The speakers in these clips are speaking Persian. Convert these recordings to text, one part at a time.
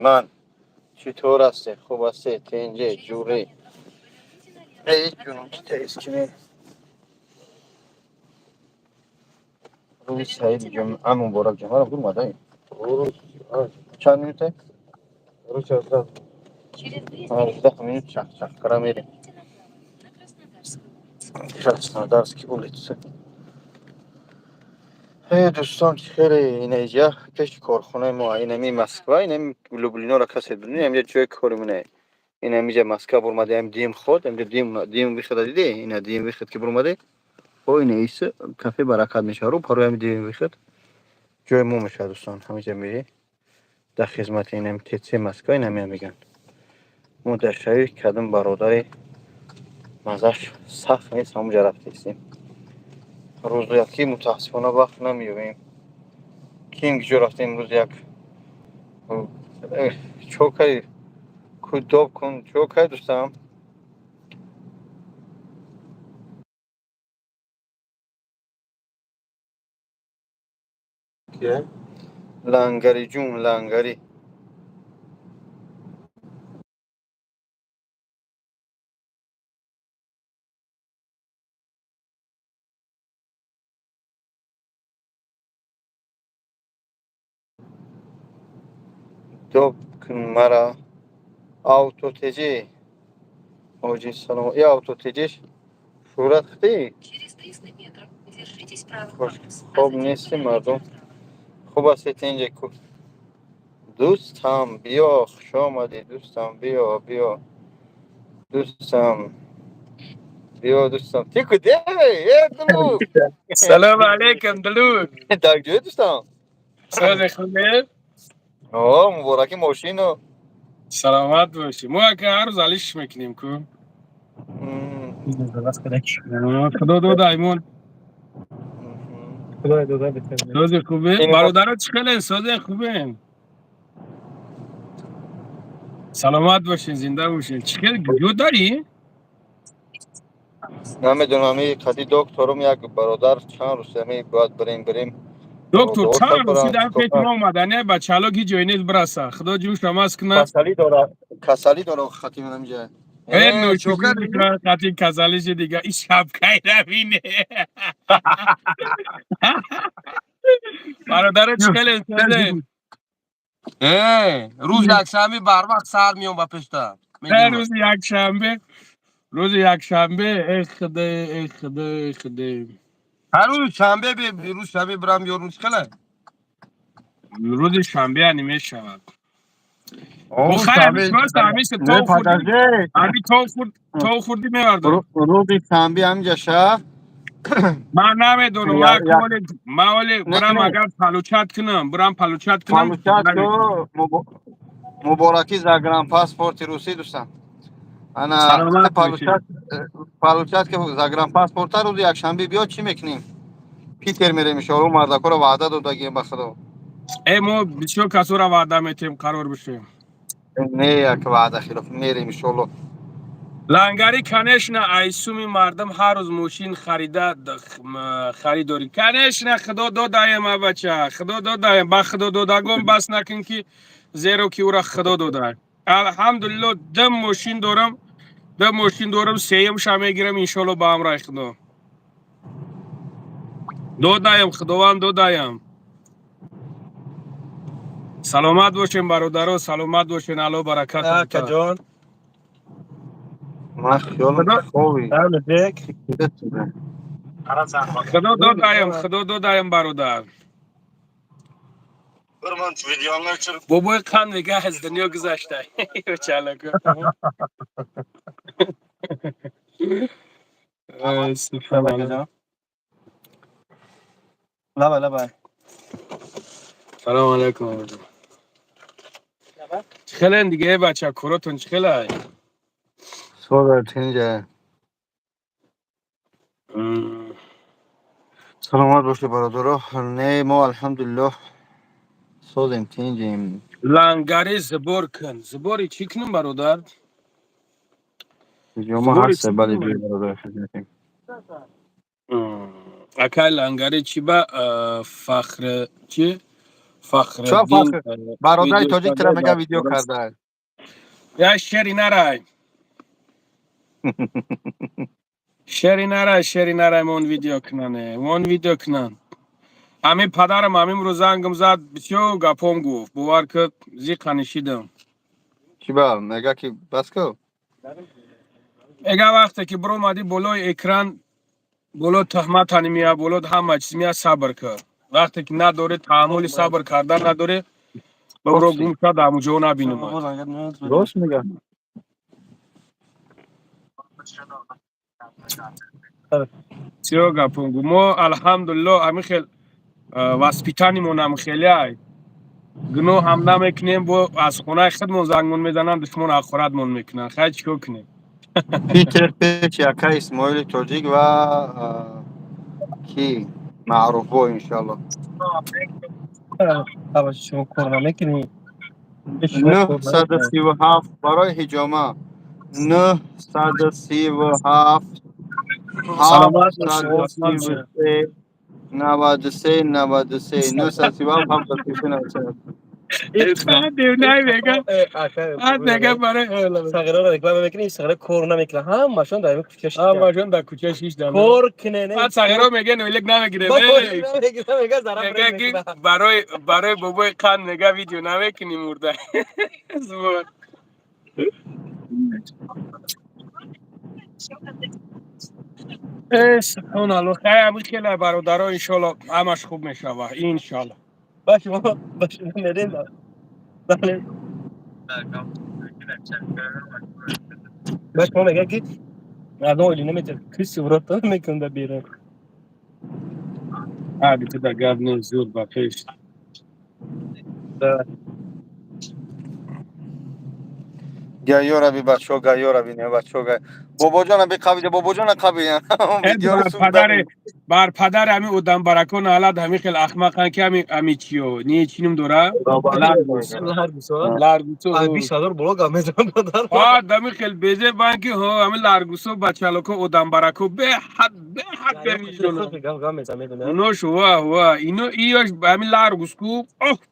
من چطور هستی؟ خوب هستی؟ تنجه جوری ای جونم که تیسکنی روی سعید جمعه مبارک جمعه رو بود مدهی چند میوته؟ روی 10 minut چخ کرا میریم краснодарский улицы. دوستان خیلی این اینجا پیش کارخانه ما اینمی مسکو اینمی لوبلینا را کسی بدونی اینجا جای کارمونه این اینجا مسکو برماده ام دیم خود اینجا دیم بخدا دیدی اینا دیم بخد که برماده او این ایس کافه برکت میشه رو پرو ام دیم بخد جای مو میشه دوستان همینجا میری در خدمت اینم تیتسی مسکو اینم میگن ما در شهر کدام برادر مزش سخت نیست همونجا رفتیم روز یکی متاسفانه وقت نمی‌یابیم کینگ جو رفتیم امروز یک چوکای کدوب کن چوکای دوستم که لنگری جون لنگری دوب کن مرا آوتو تجی اوجی سلام یا آوتو تجیش صورت خیلی خوش خوب نیستی مردم خوب هستی اینجا کو دوستم بیا خوش آمدی دوستم بیا دوستم بیا دوستم تی کدی ای دلو سلام علیکم دلور. در جای دوستم ساز خوبه؟ مبارک ماشینو سلامت باشی. ما که هر روز علیش میکنیم کو. خدا دو دایمون. ساز خوبه؟ این ما برادرات چخله ساز خوبه؟ سلامت باشین زنده باشین. چخله جو داری؟ نمیدونم این قدی دکترم یک برادر چند روز می باید بریم دکتر دکتر چند روزی برم در چیکار پیت کنم ما اومدنه بچه حالا کی جوینیز برسه. خدا جوش نماز کنه. کسلی داره خطی من نمیشه ای چوکر نوشیگون دیدی میکنه قطعی کسالیش دیگه. این شب کهی نبینه. برادرات چخله سازه؟ روز یکشنبه بر وقت سر میام و پشتم میگیم من روز یک شنبه. روز یک شنبه ای خدا ای خدا ای خدا. هر روز شنبه روز شنبه برم یا روز خله روز شنبه انیمه شود. روز بخیر همیش شنبه راست همیش نه تو خوردی. پدرجه همی تو خوردی میوردم. روز شنبه همینجا شب من نمیدونم من ولی نه برم نه اگر پلوچت کنم برم پلوچت کنم معلومات نمیتونم. تو مبارکی زگران پاسپورت روسی دوستان انا سلامت باشی. پالوچات که زگران پاسپورت روز یک شنبه بیا چی میکنیم پیتر میره میشه رو مردکو رو وعده دادگیم بخدا ای ما بسیار کسو را وعده میتیم قرار بشیم. نه یک وعده خلاف میریم ان شاء الله لنگری کنش نه ایسومی مردم هر روز موشین خریده خریداری کنش نه خدا دو دایم بچه خدا دو دایم با خدا دو داگم بس نکن که زیرو که او را خدا دو دایم الحمدلله دم ماشین دارم سیم شمه گیرم انشالله با هم رای خدا دو دایم خداوند دو دایم. سلامت باشین برادرو سلامت باشین الله برکت بده. جان ما خیالم خدا خوبی خدا دو دایم برادر. بابای قند نگه از دنیا گذشته. چالاکو سبحان الله. لبا سلام علیکم. چخلن دیگه بچه کورتون چخله؟ صبح تینجا سلامت باشه برادرو نه ما الحمدلله سازیم تینجیم لنگری زبور کن زبوری چی کنم برادر؟ جمعه زبوری هست چی بله کنم؟ بیا برادر خدمتیم اکای لنگری چی با فخر چی؟ چه فخرالدین فخر برادر ویدیو تاجیک سازه ترا میگه در ویدیو درست. کرده. یا شری نرای شری نرای مون ویدیو کننه مون ویدیو کنن همین پدرم همین رو زنگم زد بسیار گپم گفت باور که زی قنشیدم چی با میگه که بس کو اگه وقتی که برو مادی بلوی اکران بلو تهمت هنمیا بلو همه چیز میا صبر کرد وقتی که نداره تحمل صبر کردن نداره ببرو گم پرسی شد همونجا نبینم راست میگه بسیار گپم گفت ما الحمدلله همین خیلی واسپیتانیمون هم خیلی های گناه هم نمیکنیم و از خونه خودمون زنگمون میزنن دشمن آخرتمون میکنن خیلی چیکار کنیم پیتر پیچ یکه اسماعیل تاجیک و کی معروف با انشالله 937 برای حجامه 937 سلامت باشی قربان شم 733 93 93 937 733 93 فقط دیونای میگه فقط میگه برای Sagara reklam میکنی sagara کور نمیکنه همشون در کوچه همشون در کوچه شیش دامه کور کنه نه بعد سگرها میگه نویلک نمیگیره با کور نمیکنه میگه ضرب میگه که میکنه برای بابای قند میگه ویدیو نمیکنی مرده زبان. سبحان الله خیلی همین خیلی برادرها انشالله همش خوب میشوه انشالله باش ما باش ندین بله باش ما میگه که مردم اولی نمیتونه کسی ورات میکنه بیرون عادی در گرد زور با پیش گیاره بی بچه ها گیاره بی نه بچه ها بابا جان بی قوی بابا جان قوی ویدیو رو سوز داریم بر پدر همین اودم برکن حالت همین خیلی احمقن که همین چیو نیه چینم دوره لارگوس لارگوسو 20000 بلوگ میذارم همین خیلی بیزه بانکی ها همین لارگوسو بچالوکو اودم برکو به حد بمیشونه اونو شو اینو ایوش همین لارگوسکو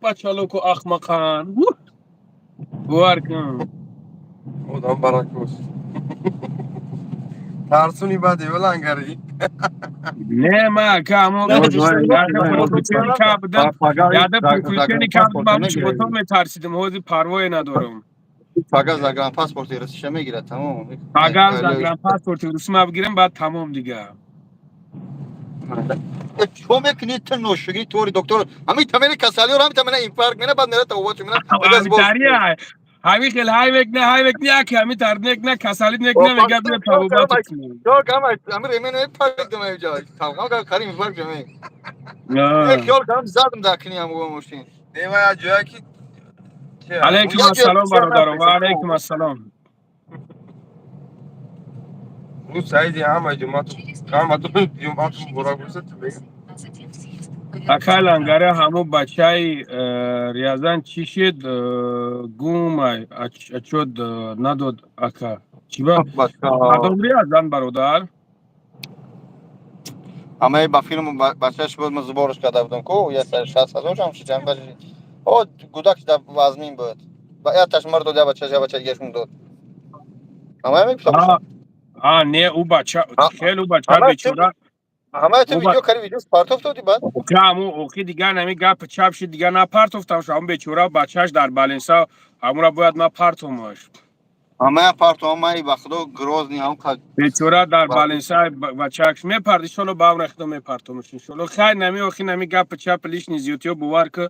بچالوکو احمقان وارکن خودم براکوس ترسونی بده ولنگری نه ما کامو یاده پروکچنی کابدم یاده پروکچنی کابدم بابش بوتو میترسیدم هوزی پروای ندارم فقط زگران پاسپورت رسیش میگیره تمام اگر زگران پاسپورت روسم بگیرم بعد تمام دیگه چون میکنی تو نوشگی توری دکتر همین تمام کسالی رو همین تمام این فرق نه بعد نره تو وچ مینا همین تاریه همین خیلی های وک که همین ترنک نه کسالیت نک نه میگه بیا تابوبات کنیم تو کم امر ایمن پاک دم جای تمام کا کریم فرق جمعی یک نه خیال کم زدم داکنی هم و ماشین دیوان جایی که علیکم یا جای السلام بسیار برادرم و نفرست علیکم السلام رو سایدی همه جماعت جماعت براکوس اکای لنگره همو بچای ریاضان چی شد گوم اچود نداد اکا چی با باشا مردم ریاضان برادر همه با فیلم بچهش بود مزبورش کرده بودم کو یه سر 60000 هم شد جنب او گودک در وزنین بود با اتش مرد داد بچه گشم داد همه میپسوشم نه او بچه خیلی او بچه همه تو بیچاره همه تو او ویدیو کاری ویدیو پارت دادی بعد اوکی همو اوکی دیگه نمی گپ چپ شد دیگه نپرتفتم شما بیچاره بچهش در بالنسا همون را باید نپرتمش همه پارت همه بخدا گروزنی هم خد بیچاره در بالنسا بچهش میپرد شلو با اون رخت میپرتمش شلو خیر نمی اوکی نمی گپ چپ لیش نیز یوتیوب بوار که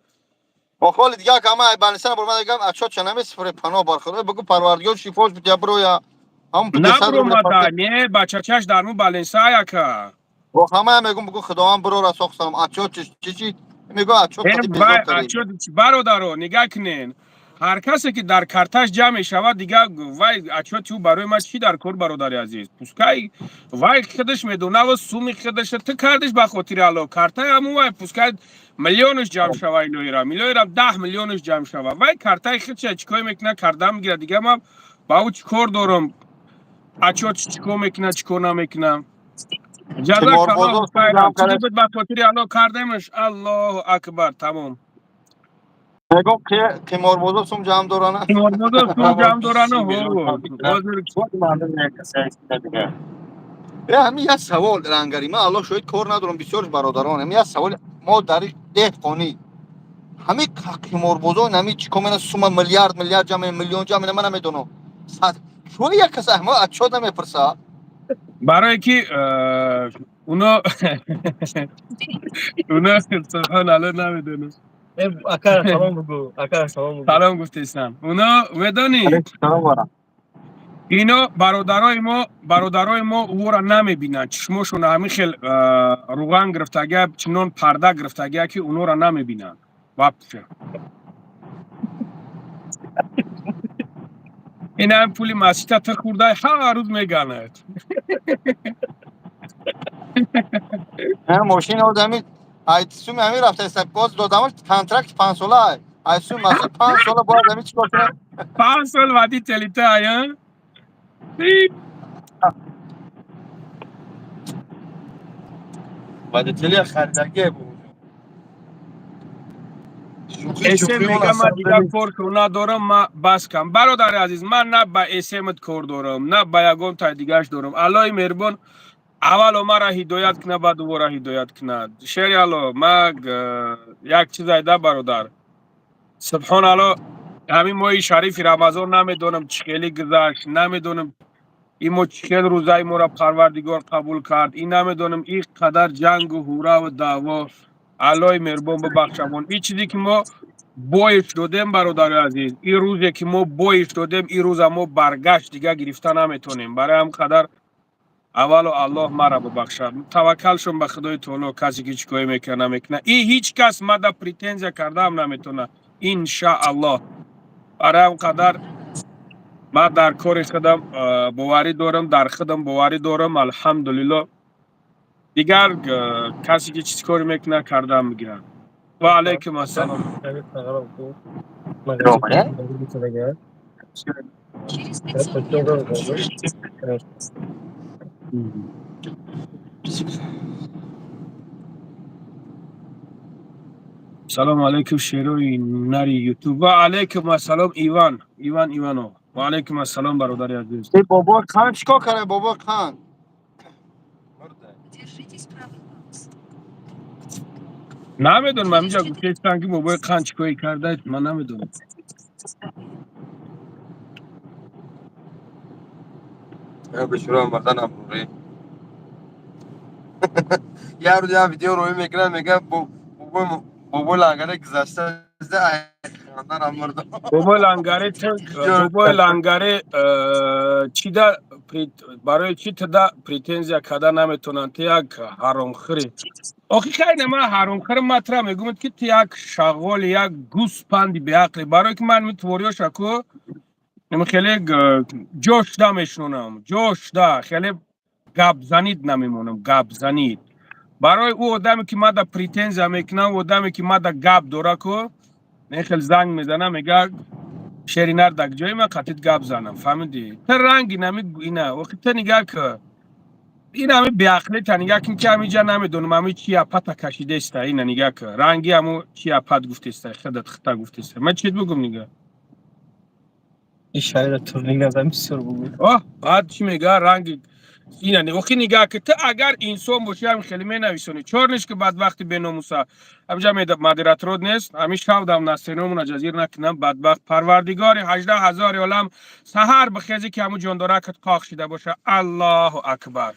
بخوال دیگه که همه بالنسا بر من دیگه اچو چنمی سفر پناه بر خدا بگو پروردگار شفاش بده برو یا هم نه 200 برو روبل مادا پارت نه بچهش در مو بالنسا که و همه میگم بگو خدا هم برو را ساختم اچو چی میگو اچو این کتی بیزار وای تری اچو برادرو نگاه کنین هر کسی که در کارتش جمع شود دیگه وای اچو تو برای ما چی در کار برادر عزیز پوسکای وای خودش میدونه و سومی خودش تو کردش به خاطر الو کارت همون وای پوسکای میلیونش جمع شود میلیون 10 میلیونش جمع شود وای کارت خودش چیکار میکنه کردم میگیره دیگه ما با او چیکار دارم اچو چیکار میکنه چیکار نمیکنه جزاک تیمور الله بازار سوم خیرا جمع چیزی کرد بود به خاطر الو کردمش الله اکبر تمام میگم که قماربازا سوم جمع دارن. Morbodo sum jam dorana ho. یا همین یه سوال رنگری من الله شاید کار ندارم بسیار برادران همین یه سوال ما در ده خانی همین قماربازا همین چیکار میکنن سوم میلیارد جمع میلیون جمع من نمیدونم صد شو یک کس ما اچو نمیپرسه برای که اونا اونا سبحان الله نمیدونم. اکر سلام بگو. اکر سلام بگو. سلام گفتیستم. اونا ودانی اینا برادرای ما او را نمیبینن. چشمشون همین خیل روغن گرفتگی چنون پرده گرفتگی که اونا را نمیبینن. واپسه. این هم پولی مسجد تا خورده هر روز میگنه. هم ماشین آدمی ایتسوم همین رفته است باز دادمش کانترکت 5 ساله ایتسوم مثلا 5 ساله باز همین چیکار کنه 5 سال وادی تلیته آیا؟ بعد تلی خریدگی بود اسم میگم من دیگه کار که ندارم ما بس کم برادر عزیز من نه با اسمت کار دارم نه با یگان تا دیگهش دارم الله مهربان اول ما را هدایت کنه بعد او را هدایت کنه شعر الله ما یک چیز ایده برادر سبحان الله همین ماه شریف رمضان نمیدونم چخیلی گذشت نمیدونم این ما چخیل روزای ما را پروردگار قبول کرد این نمیدونم این قدر جنگ و هورا و دعوا الله مهربان ببخشمون این چیزی که ما بایش دادیم برادر عزیز این روزی که ما بایش دادیم این روز ما برگشت دیگه گرفتن نمیتونیم برای هم قدر اول الله مرا ببخشد توکل شم به خدای تعالی کسی که چیکار میکنه نمیکنه این هیچ کس ما دا پریتنزیا کرده هم نمیتونه ان الله برای هم قدر ما در کار خودم باوری دارم در خودم باوری دارم الحمدلله دیگر کسی که چیز کاری میکنه کرده هم میگیرن و علیکم السلام سلام علیکم شیروی نری یوتیوب و علیکم السلام ایوانو و علیکم السلام برادر عزیز ای بابا خان چیکار کنه بابا خان نمیدونم من اینجا گفتم که بابای قند چیکار کرده من نمیدونم به شروع مردن امروری یه روز یه ویدیو روی میکنم میگه بابا لنگره گذشته از خاندن هم مردم بابای لنگره چی دا برای چی تدا پریتنزیا کده نمیتونن تی یک حرام خری آخی خیلی من حرام خری مطرح میگم که تی یک شغال یک گوسپندی به عقل برای که من میتوریو شکو خیلی جوش دا میشنونم جوش دا خیلی گپ زنید نمیمونم گپ زنید برای او آدمی که ما دا پریتنزیا میکنه او آدمی که ما دا گپ داره کو نه خیلی زنگ میزنه میگه شرینر دک جای ما قطعیت گپ زنم فهمیدی تا رنگی نمی اینا وقتی تا نگاه که این همه بیعقلی تا نگاه کن که همیجا نمیدونم همه چی اپتا کشیده است اینا نگاه که رنگی همو چی اپت گفته است خودت خطا گفته است من چیت بگم نگاه این شاید تورنینگ از هم بسیار بود بعد چی میگه رنگی اینا نه وقتی نگاه که تو اگر انسان باشی هم خیلی می نویسونی چورنش که بعد وقتی به ناموسا همجا مدیراتور نیست همیشه شاودم نستینمون جزیر نکنم بدبخت پروردگار 18000 عالم سحر بخیزی که همو جاندارکت قاق شده باشه الله اکبر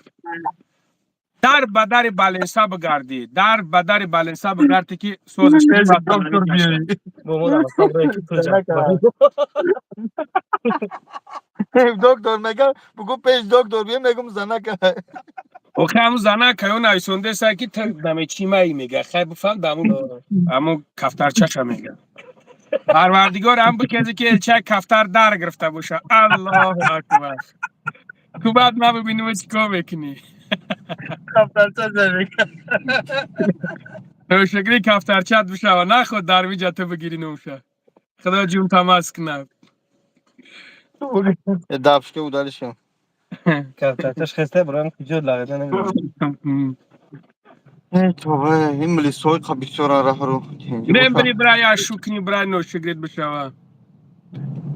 در بدر بالنسا بگردی در بدر بالنسا بگردی که سوزش دکتر بیاری با ما در صبر که تو جا دکتر میگه بگو پیش دکتر بیا میگم زنک اوخه همو زنه که اون ایسونده سا که تا دمه چی مایی میگه خیلی بفهم همو کفترچه میگه پروردگار هم بکیزی که الچه کفتر در گرفته باشه الله اکبر تو بعد ما ببینیم و چیکار میکنی تو شکلی کفترچت بشه و نخود در ویجا تو بگیری نوشه خدا جون تماس کنه دفش که بودالشم کفترچش خسته برام کجا لغده نمیدونم تو این ملیسای بسیار راه رو اینجا باشه ببری برای اشوکنی برای نوشگرید بشوه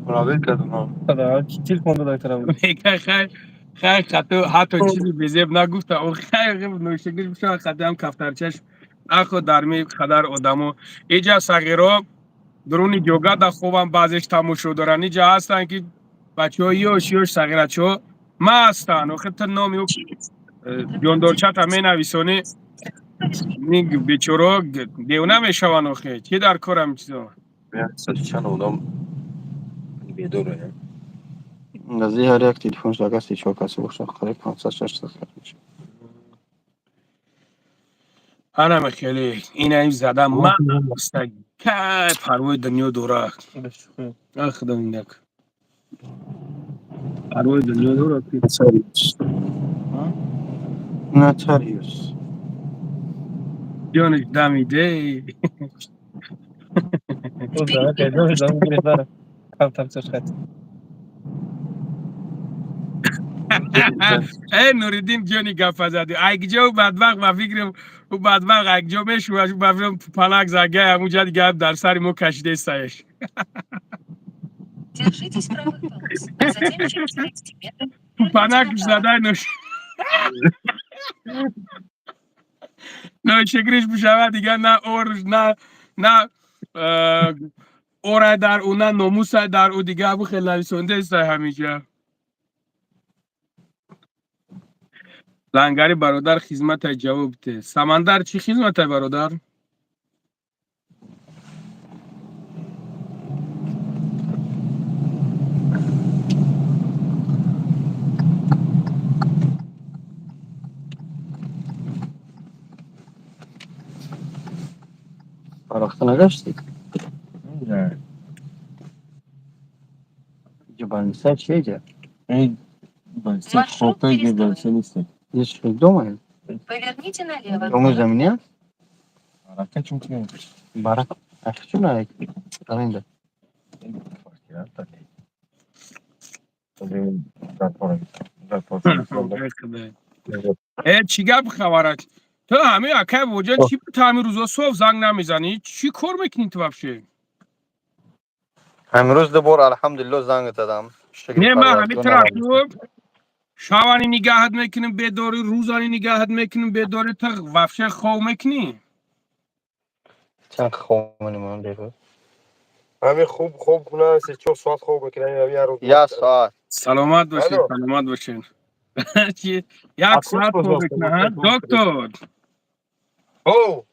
رابط کردم ها. خدا چیز کنده دکترم. میگه خیلی حتی چیزی بزیب نگفته او خیلی نوشگرید بشوه خطی هم کفترچش اخو درمی خدر آدمو ایجا صغیرها درونی جوگا دا خوبم بازش تموشو دارن اینجا هستن که بچه ها یوش صغیرچه ها ما هستن و خیلی نامی جوندورچت همه نویسانی میگ بیچورو دیونه میشوان آخه چی در کارم چیزا چند آدم بیداره. از هر یک تلفن شده 34 کسی باشه قریب 500-600 میشه انا خیلی این این زدم ما استگ که پروای دنیا دوره خدا میندک پروای دنیا دوره که نه تریوس جانش دمیده او دا که دو زمان گرفتار. کفتر چش خط. ای نوریدین جانی گفت زدی اگجا و بدبخت و فکرم و بدبخت اگجا میشو و بفرم پلک زگه همونجا دیگه در سر مو کشیده سایش Держитесь правых полос, а затем через 30 метров پنک поверните زده направо. نوشگریش بشود دیگه نه اور نه اه، اوره در او نه ناموس در او دیگه ابو خیلی نویسنده است همیشه لنگری برادر خدمت جواب ده سمندر چی خدمت برادر فرخت نگشتی نه. اینجا بانسا چیه جا این بسته خوبه که بسته نیسته. یه شکل دومه Поверните налево. دومه زمینی هست حرکت چون که برک اخی چون هایی دارینده چی گپ خبرت تو همه اکای وجه چی به تعمیر روزا صبح زنگ نمیزنی چی کار میکنی تو بفشه امروز دوباره الحمدلله زنگ دادم شکر نه من همه پروردگار نماز طرف شوانی نگاهت میکنیم بدوری روزانی نگاهت میکنیم بدوری تا وفشه خواه میکنی چند خومنی من دیگه همین خوب کنه 3-4 ساعت خوب بکنه همین رو یه ساعت سلامت باشین الو سلامت باشین چی یک اکوش ساعت خواه بزرسته بکنه ها دکتر او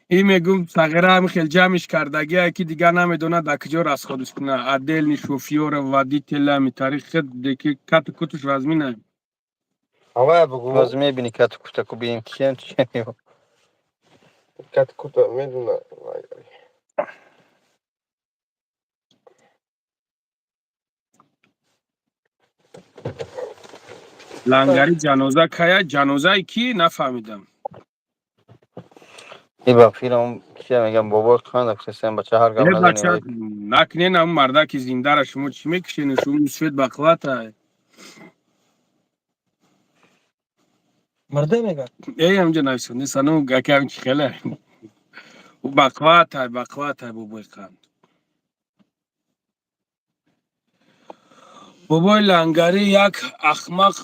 این میگم صغیره هم خیلی جمعش کردگی که دیگه نمیدونه در کجا راست خودش کنه عدل نی شوفیور و دی تله می تاریخ دیگه کت کتش وزمینه همه بگو باز میبینی که تو کتکو بیم کیان چی میگو کت کوتا میدونه لنگری جنازه که جنازه کی نفهمیدم این با فیلم چی میگم بابا خواند اکسیسیم بچه هر ای گم بچه نزنی نکنین هم مرده که زنده را شما چی میکشین شما سوید بقوات های مرده میگه. ای همجا نویسونی سنو گکی هم چی خیله او بقوات های بابای خند بابای لنگری یک اخمق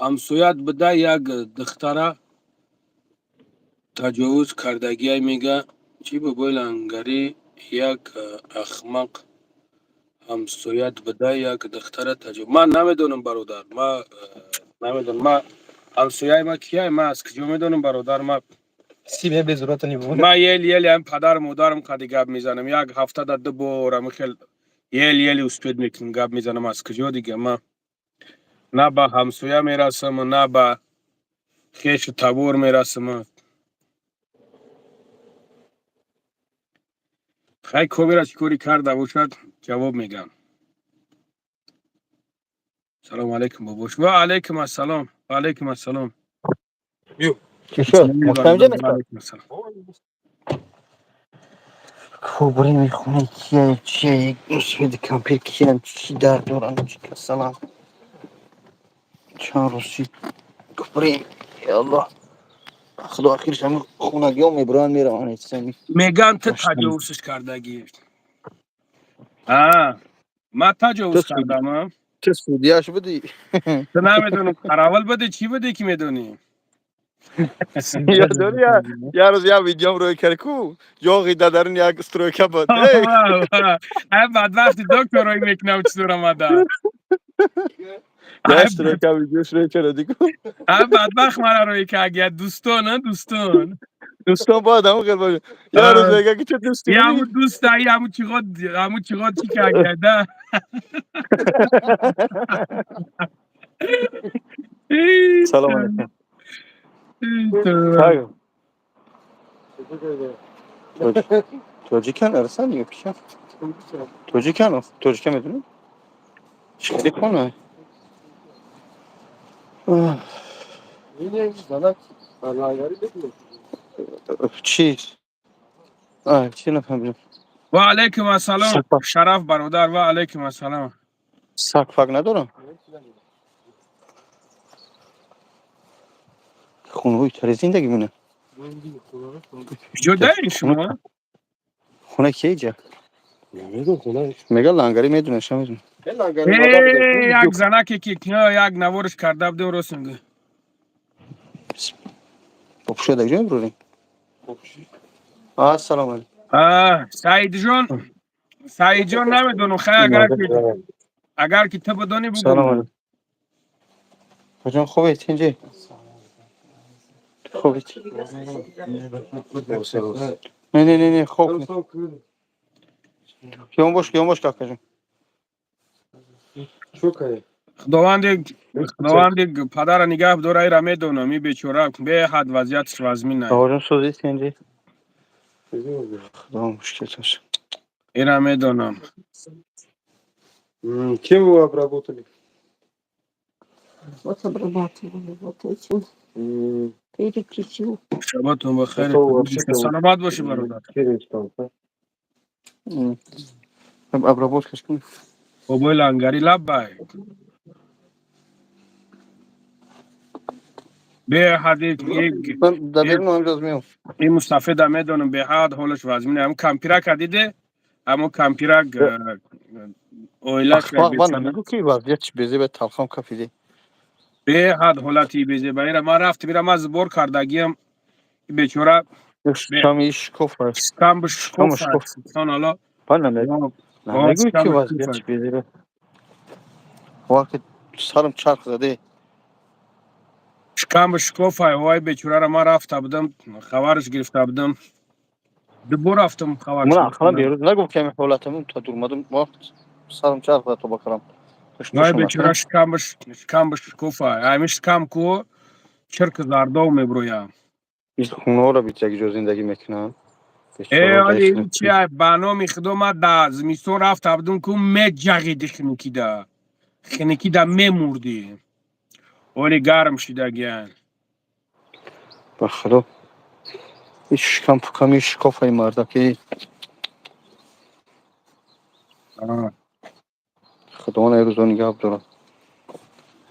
همسویت بده یک دختره تجاوز کردگی میگه چی بابای لنگری یک اخمق همسویت بده یک دختره تجاوز من نمیدونم برادر ما نمیدونم ما همسویه ما کیه ما از کجا میدونم برادر ما سیمه به ضرورت نیمونه. ما یلی هم پدر مادرم کدی گپ میزنم یک هفته در دو بارم خیلی یلی استود میکنم گپ میزنم از کجا دیگه ما نه با همسویه میرسم و نه با خیش و تبور میرسم خیلی کوبی را چکوری کرده باشد جواب میگم سلام علیکم بابوش و علیکم السلام و علیکم السلام چی شد؟ مشکل اینجا و نیست علیکم السلام کوبری میخونه کیه چیه یک کمپیر کیه چی در دوران چی که سلام چند روزی کوبری یا الله خدا آخرش هم خونگی ها میبرن میرن ایستمی میگن تو داشتم تجاوزش کردگی. آه ما تو تجاوز سودی کردم. تو سودیاش بودی تو نمیدونم قراول بده چی بده که میدونی. یاداری یا روز یا ویدیوم روی کرکو جاغی دادرن یک استروکا بود ای ای بدبخت دکتر روی میکنم چطور آمده. یا ای استروکا ویدیوش روی کرد دیگو بدبخت مرا روی که اگه دوستان ها دوستان. دوستان باید همون خیلی باشه یا روز بگه که چه دوستی یا همون بودی دوست هایی همون چیقات چی که اگه ده. سلام علیکم های توجیکن ارسن یا کشم توجیکن میدونی چیکاری کنه چی چی نفهمیدم و علیکم السلام سگ پک شرف برادر و علیکم السلام. سگ پک ندارم خونه تری زندگی مونه جدا این شما؟ خونه کی جا میگه لنگری میدونه شما میدونه لنگری ماده بوده یک زنکی که یک نوارش کرده بودیم راست میگه. خب شده جا بروریم السلام علیکم سعید جان نمیدونم خیلی اگر که تو بدانی بگو سلام من. علیکم کجا خوبیت اینجا خوبیت نه خوب کیون باش کاکا جون خداوند پدر نگه داره ای را میدونم این بیچاره به حد وضعیتش وزمین نه. آقا جون سوزیت اینجا خدا مشکل باشه این را میدونم. Кем вы обработали? Вот обрабатывали вот этим, перекисил. شباتون بخیر. Готовы вообще سلامت باشی برادر. через там, да? обработка کنیم بابای لنگری لبای به حد یک من دبیر نو امروز میام این مستفید هم میدونم به حد حالش وزمینه. هم کمپیرک دیده اما کمپیرک اویلش یک اخلاق بنا بیچاره میگو کی وضعیت چی بیزی به تلخام کفیدی به حد حالتی بیزه بایر ما رفت میرم از بور کردگیم بیچاره به شام ایش کف است شکم به شکوف شامش کف است انسان حالا بنا نمیگو شکم کی به شکوف وضعیت چی است. بیزی به وقت سرم چرخ زده شکم به شکوف است. وای بیچاره را ما رفت بودم خبرش گرفته بودم دو رفتم خبرش من اخلا گرفتم. بیروز نگم که حالتمون تا دور اومدم وقت سرم چرخ زده تو بکرم وای تشتشم بیچاره نکنه شکم به شکوف است. همیشه شکم کو چرک زردو میبرویم. این خونه رو بیچاره جو زندگی میکنن ای بیچاره ولی دایش این نکنه چیه برنامه خدمت در زمستون رفت بودم که می جغیدی خنکی دا می مردی ولی گرم شده گیان. بخدا ایش کم پکم ایش کافای مرده که خدا من ایروز نگاه دارم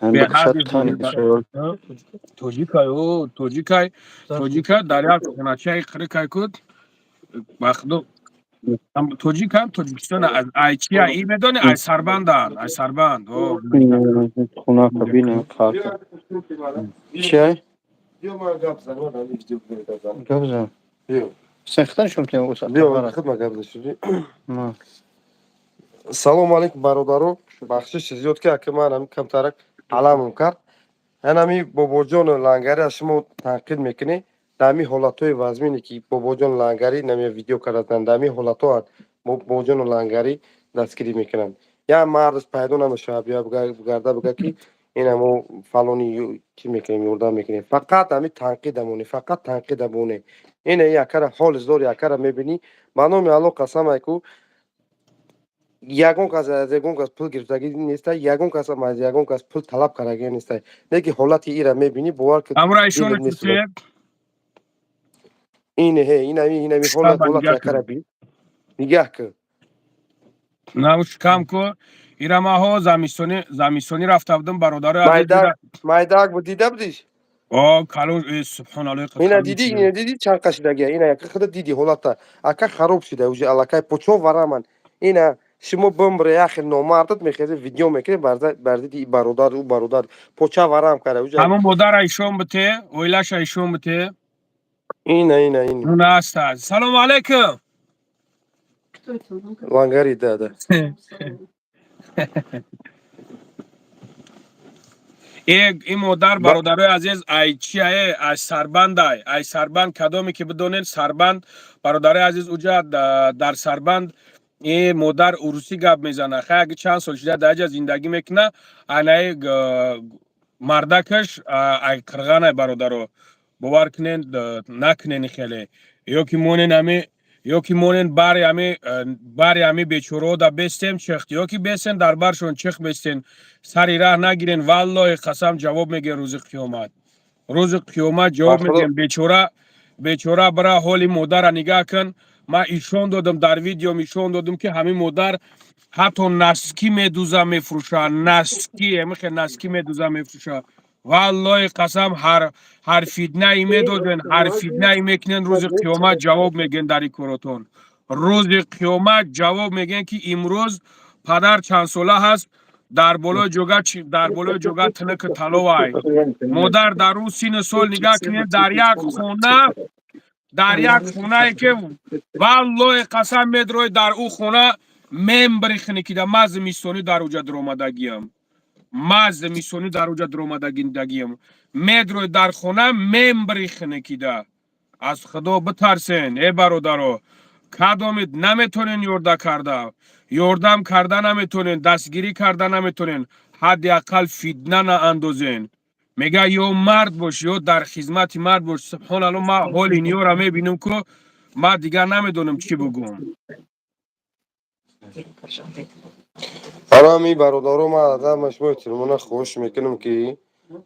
هم به بکسد حد تانی بسیار توجیکای دریا کنچه خری کود بخدو توجیکستان از ایچیا ای بدونه ای سربندان ای سربند او خونه کابینه کارت چیه؟ Делаю габ за мной, они ждут меня тогда. گبزم Бил. سختن شم که اوسط Бил, خبره خدمت габ داشتی. نه Салом алейкум бародаро. Бахшиш зиёд ки ака манам камтарак аламм кард. Ҳанами бобоҷон лангари аз шумо танқид мекунед. Дами ҳолатҳои вазмине ки бобоҷон лангари нами видео кардан дами ҳолатҳо бобоҷон лангари дастгирӣ мекунанд. Я мардш пайдо намешавад бия гарда бигӯяд ки инамо фалони чӣ мекунем ёрдам мекунем. Фақат ҳами танқидамонӣ, фақат танқидамонӣ. Ина якара ҳолиш дори якара мебинӣ. Ба номи Аллоҳ қасам айку ягон кас аз ягон кас пул гирифтагӣ нестай, ягон касам аз ягон кас пул талаб кардаги нестай. Леки ҳолати ира мебинӣ бовар ки امرای شونه дилат месӯзад. چطور Инами ҳолат نگاه якара کن би. Нигоҳ кун. نموش کم کو ایرما ها زمستونی رفته بودم برادر عزیز Майдак бу дида будиш? کالو سبحان الله اینا کالو دیدی اینا دیدی چند قشنگه اینا یک خود دیدی حالتا اکا خراب شده اوج الکای پوچو ورامن اینا شما بمبر یخ نامردت میخیزه ویدیو میکنه برده دی برادر او برادر پوچا ورام کرده اوج همون مادر ایشون بته اویلاش ایشون بته اینا اون است سلام علیکم Кто это? Ну, как لانگری داده салон. این مادر برادرای عزیز ای چی ای سربند ای سربند کدامی که بدونین سربند برادرای عزیز اوجا در سربند این مادر عروسی گپ میزنه خیلی اگه چند سال شده در زندگی میکنه انای مردکش ای کرغانه برادرو باور کنین نکنین خیلی یوکی مونین باری همی بیچورو دا بستیم چخت یوکی بستین در برشون چخ بستین سری راه نگیرین والله قسم جواب میگه روز قیامت جواب خدا میگن بیچاره برا حال مادر نگاه کن ما ایشون دادم در ویدیو ایشون دادم که همین مادر حتی نسکی میدوزه میفروشه نسکی میدوزه میفروشه والله قسم هر فیدنه ای میدادن هر فیدنه ای میکنن روز قیامت جواب میگن در این کاراتون روز قیامت جواب میگن که امروز پدر چند ساله هست در بالای جوگا تنک طلا وای مادر در اون سین سال نگاه کنید در یک خونه ای که والله قسم میدروی در او خونه ممبری خنکیده مز میسونی در اوجا درآمدگیم میدروی در خونه ممبری خنکیده از خدا بترسین ای برادرو کدامید نمیتونین یوردم کرده نمیتونین دستگیری کرده نمیتونین حداقل فیدنه نه اندازین میگه یا مرد باش یا در خدمت مرد باش سبحان الله ما حال اینیو را میبینم که ما دیگر نمیدونم چی بگم آرامی برادرو ما آدمش میتونم خوش میکنم که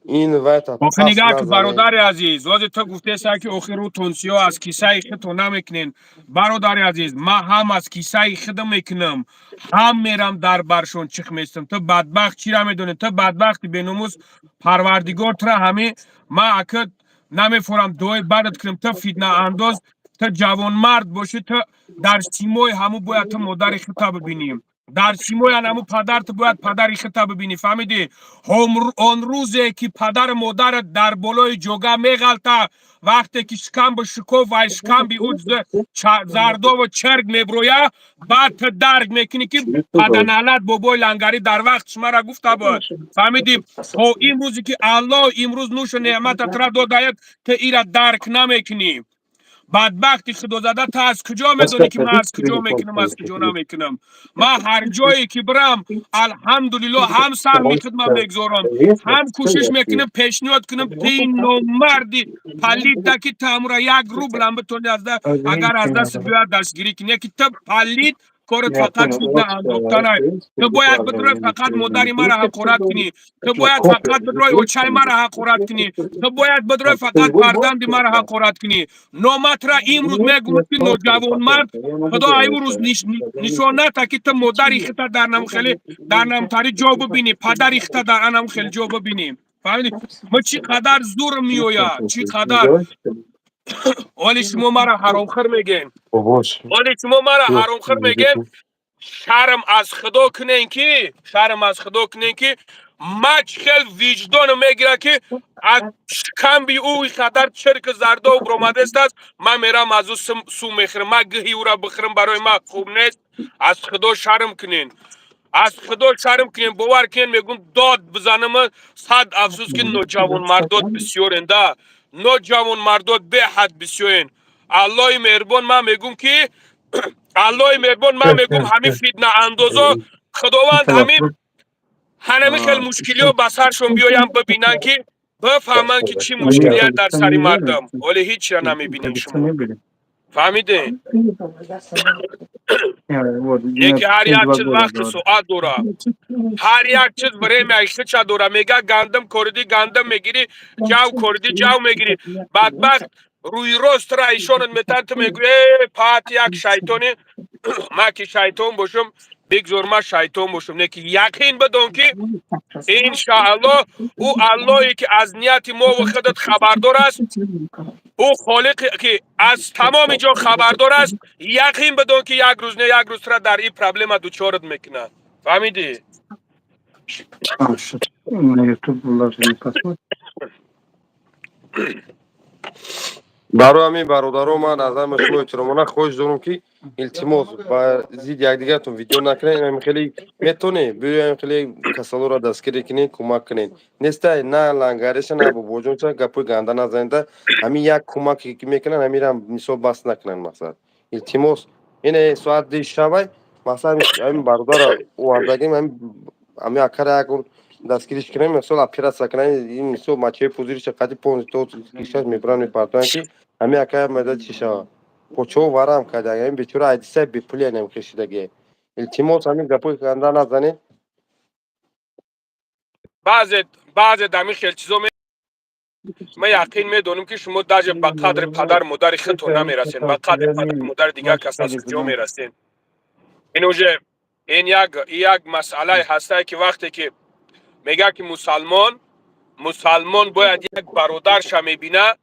این وقت آخه پس نگاه که نزنه برادر عزیز وقتی تو گفته سا که آخر رو تونسیو از کیسه خود نمیکنین برادر عزیز ما هم از کیسه خود میکنم هم میرم در برشون چخ میستم تو بدبخت چی را میدونی تو بدبختی بیناموس پروردگار ترا همه ما اکد نمیفورم دوی بدت کنم تو فیدنه انداز تو جوان مرد باشی تو در سیمای همو باید تو مادر خطا ببینیم در سیمای همو پدر تو باید پدر خطا ببینی فهمیدی آن روزی که پدر مادر در بالای جوگا میغلطه وقتی که شکم به شکوف و شکم به اوج زردا و چرگ میبرویه بعد تو درک میکنی که پدنالت بابای لنگری در وقت شما را گفته بود فهمیدیم تو این روزی که الله امروز نوش و نعمت ترا داده که ایرا درک نمیکنی بدبختی خدا زده تا از کجا میدونی که من از کجا میکنم از کجا نمیکنم ما هر جایی که برم الحمدلله هم سر می خدمت میگذارم هم کوشش میکنم پیشنهاد کنم تین مردی پلید دکی تامورا یک روبل هم بتونی از ده اگر از دست بیاد دستگیری کنی که تو پلید کارت فقط فیدنه انداختن تو باید بدروی فقط مادری مرا حقارت کنی تو باید فقط بدروی اوچای مرا حقارت کنی تو باید بدروی فقط فرزند مرا حقارت کنی نومت را امروز میگم که نوجوان مرد خدا ایو روز نشان نده که تو مادری خطا در نام خیلی در نام تاری جا ببینی پدری خطا در نام خیلی جا ببینی فهمیدی ما چی قدر زور میویا چی قدر ولی شما مرا حرامخور میگین ولی شما مرا حرامخور میگین شرم از خدا کنین که مچ خیل وجدان میگیره که از شکم بی اوی خطر چرک زرده و برامده است من میرم از او سو میخرم من گهی او را بخرم برای ما خوب نیست از خدا شرم کنین باور کنین میگم داد بزنم صد افسوس که نوجوان مردات بسیارنده نوجوان مردات به حد بسیارن الله مهربان من میگم که همین فیدنه اندازا خداوند همین خیلی مشکلی ها بسرشون بیایم ببینن که بفهمن که چی مشکلیت در سری مردم ولی هیچ را نمیبینین شما فهمیدین یکی هر یک چیز وقت ساعت دوره هر یک چیز برای معیشت چه دوره میگه گندم کردی گندم میگیری جو کردی جو میگیری بدبخت روی راست را ایشانت میتن تو میگوی پات یک شیطانی ما که شیطان باشم بگذار ما شیطان باشم، نه که یقین بدون که انشاءالله او اللهی که از نیت ما و خودت خبردار است، او خالق که از تمام جا خبردار است، یقین بدون که یک روز نه یک روز را در این پرابلم دوچارت میکنه. فهمیدی؟ یوتیوب پاسورد барои ҳамин бародаро ман аз ҳама шумо эҳтиромона хоҳиш дорам ки илтимос ба зидди якдигартон видео накунед. ин хеле метонед биёед хеле касалоро дастгирӣ кунед, кӯмак кунед. нестай на лангариша на бобоҷонша гапои ганда назанеда ҳамин як кӯмаке ки мекунанд ҳаминро мисол бас накунанд. мақсад илтимос ин соат 10 шабай масалан ҳамин бародарро овардагим ҳамин акара ягон дастгириш кунем, мисол операция кунем, ин мисол мачаи пузириша қади 5-6 мебаранд мепартоянд ки ҳамин акая майда чӣ шавад. почаҳо варам кардаг, ҳамин бечора айдисай бепулия немкешидаги. илтимос ҳамин гапои ганда назанед. بعضی دمی خیلی چیزا من یقین میدونم که شما даже به قدر پدر مادر خودتون نمیرسین، به قدر پدر مادر دیگر کسا جا میرسین. این یک مسئله هسته که وقتی که میگه که مسلمان باید یک برادرش میبینه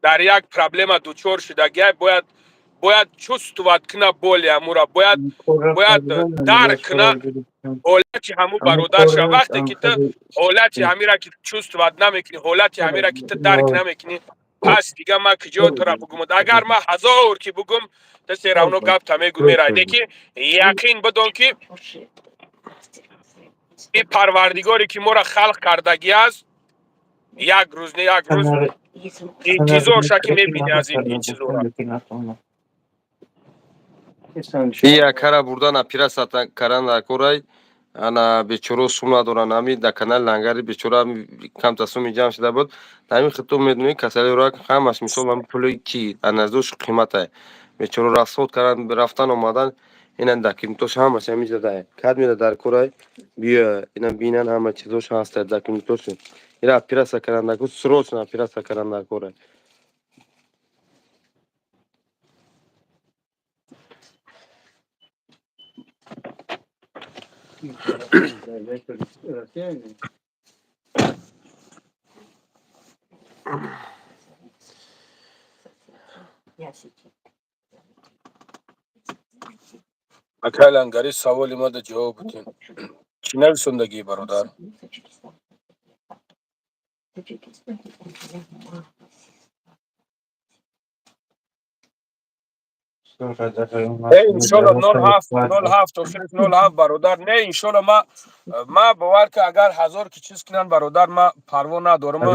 در یک پرابلم دوچار شدگی، باید چست و کنه بولی امورا، باید درک کنه حالت همو برادرش. وقتی که تو حالت همیرا که چست و نمیکنی، حالت همیرا که تو درک نمیکنی، پس دیگه ما کجا تو را بگم؟ اگر ما 1000 که بگم تو سیرانو گپ تمیگو میرای. لیکن یقین بدون که این پروردگاری که ما را خلق کردگی است، یک روز نه یک روز انتظار شکی میبینی از این چیزو را. ин акара бурдан операция кардан дар корай ана бечоро сум надоранд. ҳамин дар канали лангари бечора камта суми ҷамъ шуда буд. ҳамин хитоб медонӣ касалиро ҳамаш мисол ҳамин пули ки аназдош қимата бечоро расход кардан рафтан омадан ина документош ҳамаш ҳамин зада кад меда дар корай биё ина бинан ҳама чизош ҳаста документош. ира операция кардандаку срочно операция кардан дар корай. اکای لنگری سوالی ما ده جواب بودین. چی نرسوندگی برادر؟ انشالله 07 آخرش 07 برادر. نه انشالله ما باور که اگر 1000 که چیز کنن برادر ما پروا ندارم.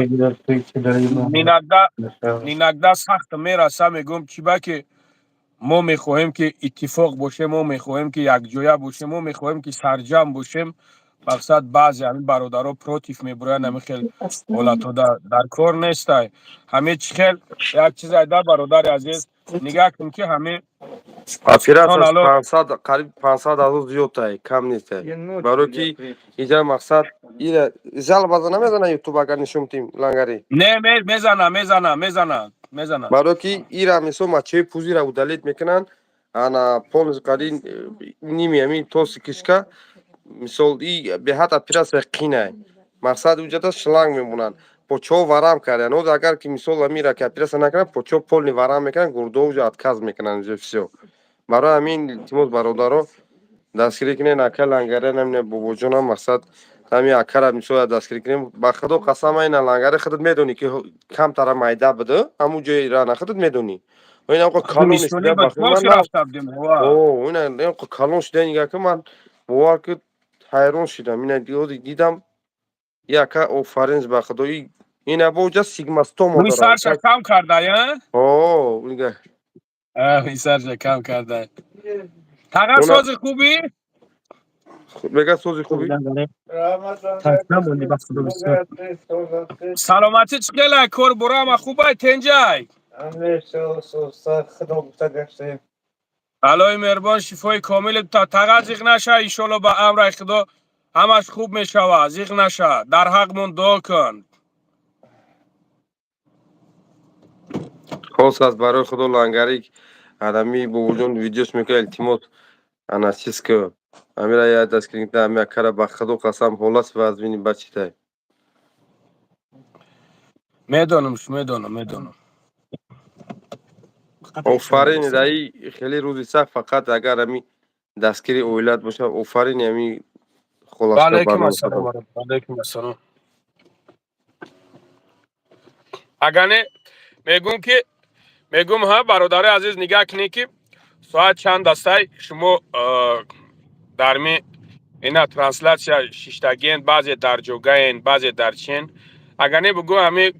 نینگده سخت میرسه میگم چی با که ما میخواهیم که اتفاق باشه، ما میخواهیم که یک جایه باشه، ما میخواهیم که سرجم باشیم. مقصد بعضی همین برادرها پروتیف میبرن، همین خیلی حالت در کار نیست. همین خیلی یک چیز ایده برادر عزیز نگاه کن که همین операция 500 қариб 500,000 зиёдтае, кам нестае. барое ки инҷа мақсад ира жалба намезана ютуб агар нишон тим лангари. не мезана. барое ки ира мисол мачаи пузира удалит мекунанд, ана полнистью қарин ними ҳамин тоси кишка мисол и беҳад операция қинае. мақсад уҷада шланг мемонанд. почаҳо варам карданд. ҳозир агар ки мисол ҳамира ки операция накунанд, почаҳо полни варам мекунанд, гурдо уҷа отказ мекунанд уҷа всё. барои ҳамин илтимос бародаро дастгирӣ кунед. ака лангари намин бобоҷонам мақсад ҳамин акара мисол дастгирӣ кунем. ба худо қасам ина лангари худат медонӣ ки камтара майда буду, ҳамун ҷои рана худат медонӣ. ина калон шуда ина калон шуда нигах ки ман бовар ки ҳайрон шудам. ина дидам яка офарин ба худо. ина боҷа сигмастома روی سرش کم کرده یا؟ нигах روی سرش کم کرده. تقا سوز خوبی؟ بگه سوزی خوبی؟ سلامتی چکله کار برام خوبه تنجای؟ الهی مهربان شفای کامل تا تقا زیغ نشه. انشالله با امر خدا همش خوب میشوه. زیغ نشه. در حقمون دعا کن. خاص از برای خدا لنگری آدمی با وجود ویدیوش میکنه. التماس انا چیز که امیر یا دست کنید امیر کار با خدا قسم حالت وزمینی بچی تای میدونم آفرین دایی خیلی روزی سخت فقط اگر امی دستگیری اولاد باشه آفرین امی خلاص که علیکم برنامه السلام ختم علیکم السلام اگانه میگم ها برادر عزیز نگاه کنید که ساعت چند است شما در می اینا ترانسلیشن شیشتگین بعضی در جوگین بعضی در چین اگانه بگو همه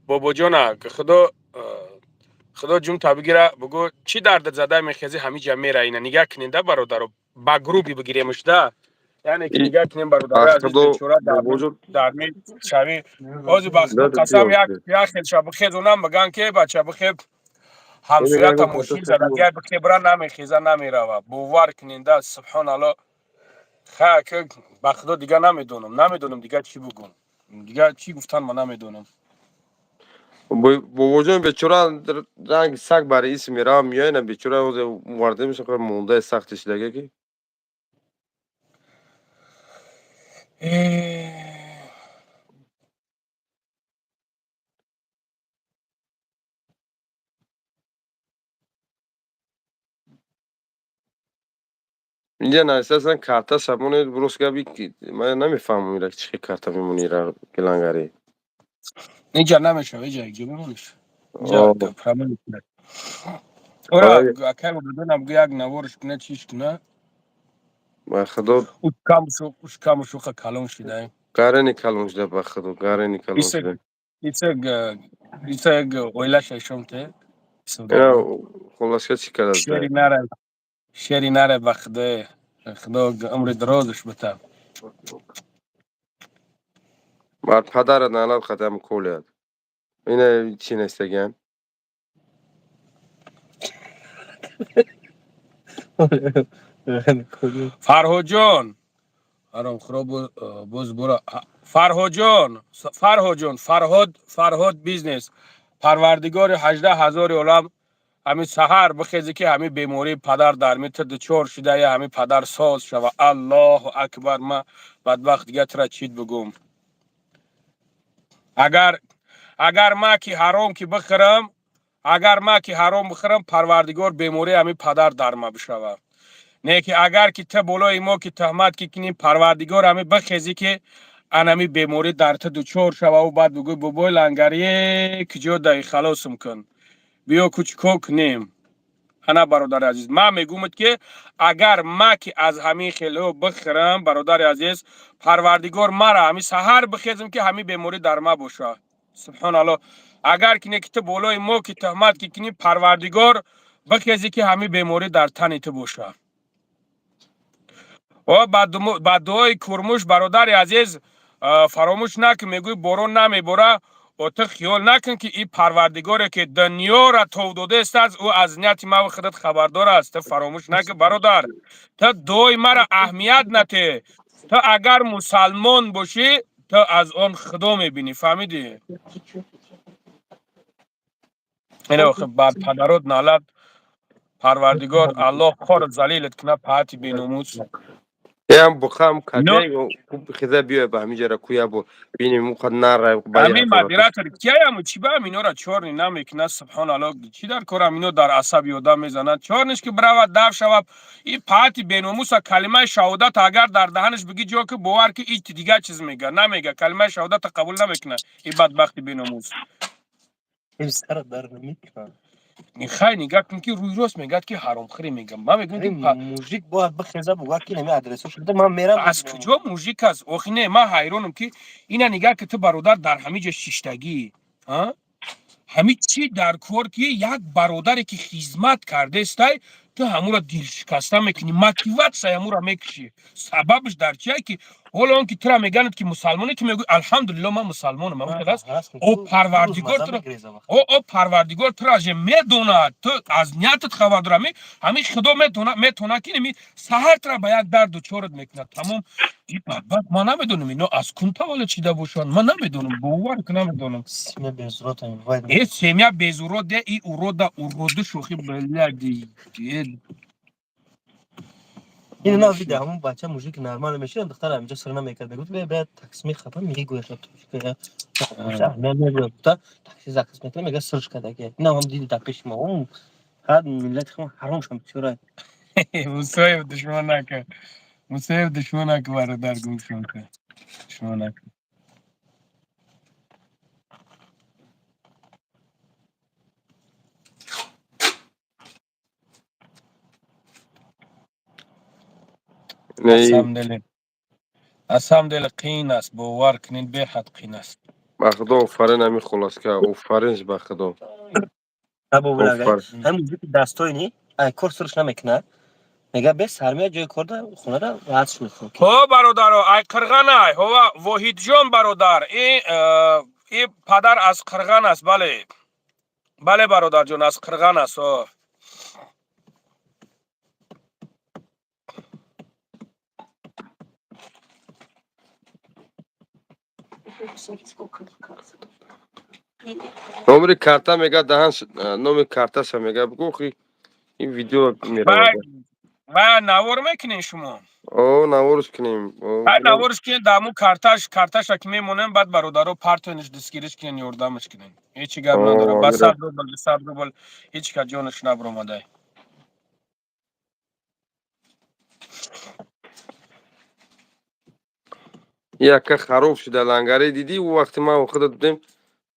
بابا جونا که خدا جون تا بگیره بگو چی درد زده میخیزی همین جمعه را اینا نگاه کنید برادر با گروپی بگیریمش ده یعنی که نگاه کنیم برادر عزیز خدا بیچاره بوجود در می شوی اوز بخدا داد قسم دیو یک خیل شب خیز اونم بگن که بچه بخیر اینه همسویت گاگو کتا ماشین زده سیدی گه بخیر برا نمیخیزه نمیره باور کنید سبحان الله که بخدا دیگه نمیدونم دیگه چی بگم دیگه چی گفتن ما نمیدونم بوجود بیچاره رنگ سگ برای اسم میرا میای نه بیچاره اوز وارده میشه که مونده سختش لگه کی اینجا نه اساسا کارتا سامونه بروس گابی کی من نمیفهمم میره چی کارتا میمونی را گلانگاری اینجا نمیشه اینجا بمونش اینجا آه پرامون کنه اورا آره که بدونم یک نوارش کنه چیش کنه با خدا اوش کامشو کالون شده گاره نیکالونش ده با خدا گاره نیکالونش ایسه ده ایسه ایسه اویلا ششمته اینا سوداگو خلاص که چی کرد ده شری نره بخده خدا عمر درازش بده بر پدر نالد ختم کولیاد اینه چی نستگن فرهاد جان آرام خراب باز برا فرهاد جان فرهاد بیزنس پروردگار 18,000 عالم همین سحر بخیزی که همین بیماری پدر در میت دچار شده یا همین پدر ساز شوه الله اکبر ما بدبخت دیگه ترا چیت بگم اگر ما که حرام که بخرم اگر ما که حرام بخرم پروردگار بیماری همین پدر در ما بشوه نه که اگر که ته بالای ما که تهمت که کنیم پروردگار همه بخیزی که انمی بیماری در ته دچار شوه و بعد بگوی بابای لنگریه کجا دای خلاصم کن بیا کوچکو کنیم انا برادر عزیز ما میگومد که اگر ما که از همین خیلو بخرم برادر عزیز پروردگار مرا همین سحر بخیزم که همین بیماری در ما باشه سبحان الله اگر که نکته بالای ما که تهمت که کنیم پروردگار بخیزی که همین بیماری در تنت باشه و بعد دعای کرموش برادر عزیز فراموش نکن میگوی بارون نمیباره و تو خیال نکن که این پروردگاره که دنیا را تودوده است از او از نیت ما و خودت خبردار است تو فراموش نکن برادر تو دعای مرا اهمیت نده تو اگر مسلمان باشی تو از آن خدا میبینی فهمیدی اینه وقت بعد پدرات نالد پروردگار الله خور ذلیلت کنه پاتی بیناموس هم بخام اینا کده و خدا بیای به همینجا را کویا بو بینیم اون خود نره باید همین حفاظت مدیرات کیا هم چی به اینا را چور نمیکنه سبحان الله چی در کارم اینو در عصبی آدم میزنن چور نیست که برود دف شوب این پاتی بیناموس کلمه شهادت اگر در دهنش بگی جو که باور که هیچ دیگه چیز میگه نمیگه کلمه شهادت قبول نمیکنه این بدبخت بیناموس این سر در نمیکنه این خیلی نگاه کن که روی راست میگه که حرام خری میگم من میگم که موزیک باید بخیزه بگه که نمی ادرسش بده من میرم از کجا موزیک است آخه نه من حیرانم که اینا نگاه که تو برادر در همیجا شیشتگی ها همین چی در کار که یک برادری که خدمت کرده است تو همون را دل شکسته میکنی موتیویت همون را میکشی سببش در چیه که حالا اون که تو را میگند که مسلمانی که میگوی الحمدلله من مسلمانم او پروردگار تو او پروردگار تو را میدوند تو از نیتت خبر داری همین خدا میتونه که نمی سحر تو را به یک درد و چورت میکنه تمام این بدبخت ما نمیدونم اینو از کون تولد چیده باشن من نمیدونم باور که نمیدونم سیمه بیزرات هم باید ای سیمیا بیزورو ده ای اورو شوخی بلدی این نه ویدیو همون بچه موجود که نرمال میشه دختر همینجا سرنا میکرد میگفت بیا تاکسی میخوام میگه گوش تو که نه میگه تا تاکسی زاکس میکنه میگه سرچ کرده که نه هم دیدی تا پیش ما اون هر ملت خو حرام شم چرا موسیف دشمن نکن. موسیف دشمن نکن برادر گوش کن. دشمن نکن. نه اسام دل قین است باور کنین به حد قین است. بخدا آفرین همی خلاص که آفرینش بخدا ابو بلاگه آفر هم موجود دستای نی ای کار سرچ نمیکنه میگه به سرمایه جای کار خونه را راحتش میکنه هو برادر ای قرغنای هو وحید جان برادر این پدر از قرغن است بله. بله برادر جان از قرغن است. نمری карта میگه دهن نام کارتش میگه بگو خی این ویدیو میرود و نوار میکنین شما. او نوارش کنیم نوارش کنین دامو کارتاش که میمونن بعد برادرو پارتونش دستگیرش کنین یوردامش کنین. هیچ گپ نداره. با 100 روبل هیچ کا جونش نبرومده. یک خراب شده لنگری دیدی او وقتی ما خودت بودیم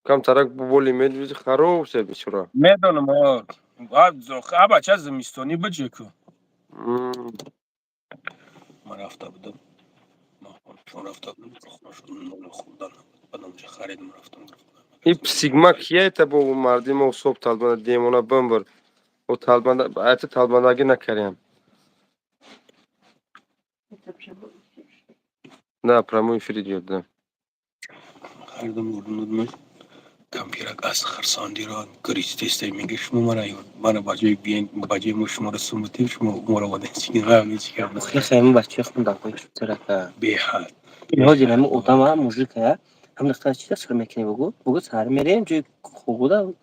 کم ترک بولی میدوی خراب شده بیچاره میدونم آ بچه زمستونی بجه کو ما رفته بودم چون رفته بودم خوردن بعدم چه خریدم رفتم این سیگما کیه تا با مردی ما صبح طالبان دیمونا بمبر و طالبان ایت طالباندگی نکردیم نه پراموی فرید یادم خریدم بودم کامپیوتر از خرساندی را کریستیسته میگه شما مرا باجای بیان باجای مو شما رو سمتی شما مرا ودن چیکار قبلی چیکار خیلی خیلی بچه خون داخل چطوره که به حد نه جنم اوتاما موجود که هم دختر چی دست میکنه بگو سر میریم جای خوبه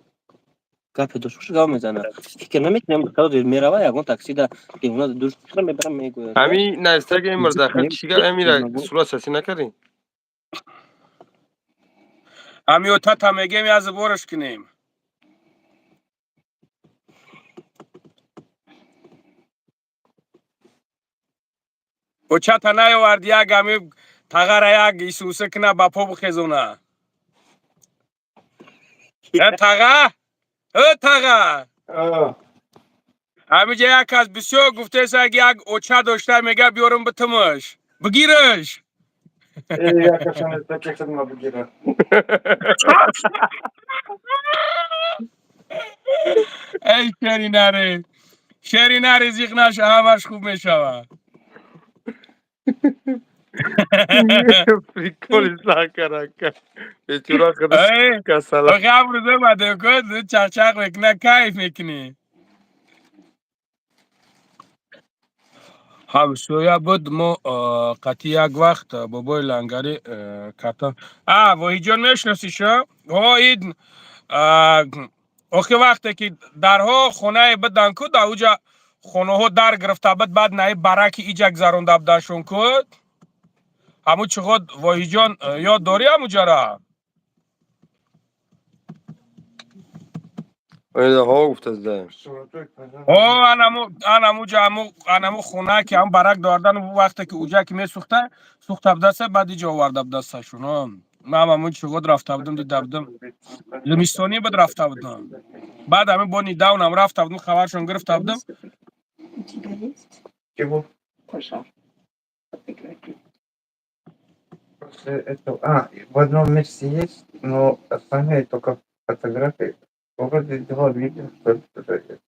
گپ دوستش گام میزنه فکر نمیکنم دختر میره یگان تاکسی دا دیونا دوست میبرم میگه همین نزدیک این مرداخل چیگه امیره سولا سسی نکردی امیو تا میگم از برش کنیم او چتا نیاورد یک امی تغر یک ایسوسه کنه با پا بخیزونه تغر تغر همیجا یک از بسیار گفته سگ یک اوچه داشته میگه بیارم بتمش بگیرش یکشان است که ما بگیره ای شری نره زیغ نشه همش خوب میشوه فریکولیس نکرده بیچاره خودش ای کسلا قبر زماده کد چق میکنه کیف میکنی همسویا بود ما قطعی یک وقت بابای لنگری کتا وحی جان میشناسیشا این اوکی وقتی که درها خونه بدن کد اوجا خونه ها در گرفته بود بعد نه برکی ایجا گذرونده بودنشون کد همون چقدر وحی جان یاد داری همو جرا اینه ها گفت از ده انمو خونه که هم برک داردن و وقتی که اوجا که می سوخته بدسته بعد ایجا آورده بدستشون من همون چقدر رفته بودم دیده بودم زمستانی بود رفته بودم بعد همه با نیداونم رفته بودم خبرشون گرفته بودم У тебя есть? Чего? Пожар. Фотографии. Это, в одном месте есть, но оставляет только фотографии. Вроде два видео, что ли, тоже есть.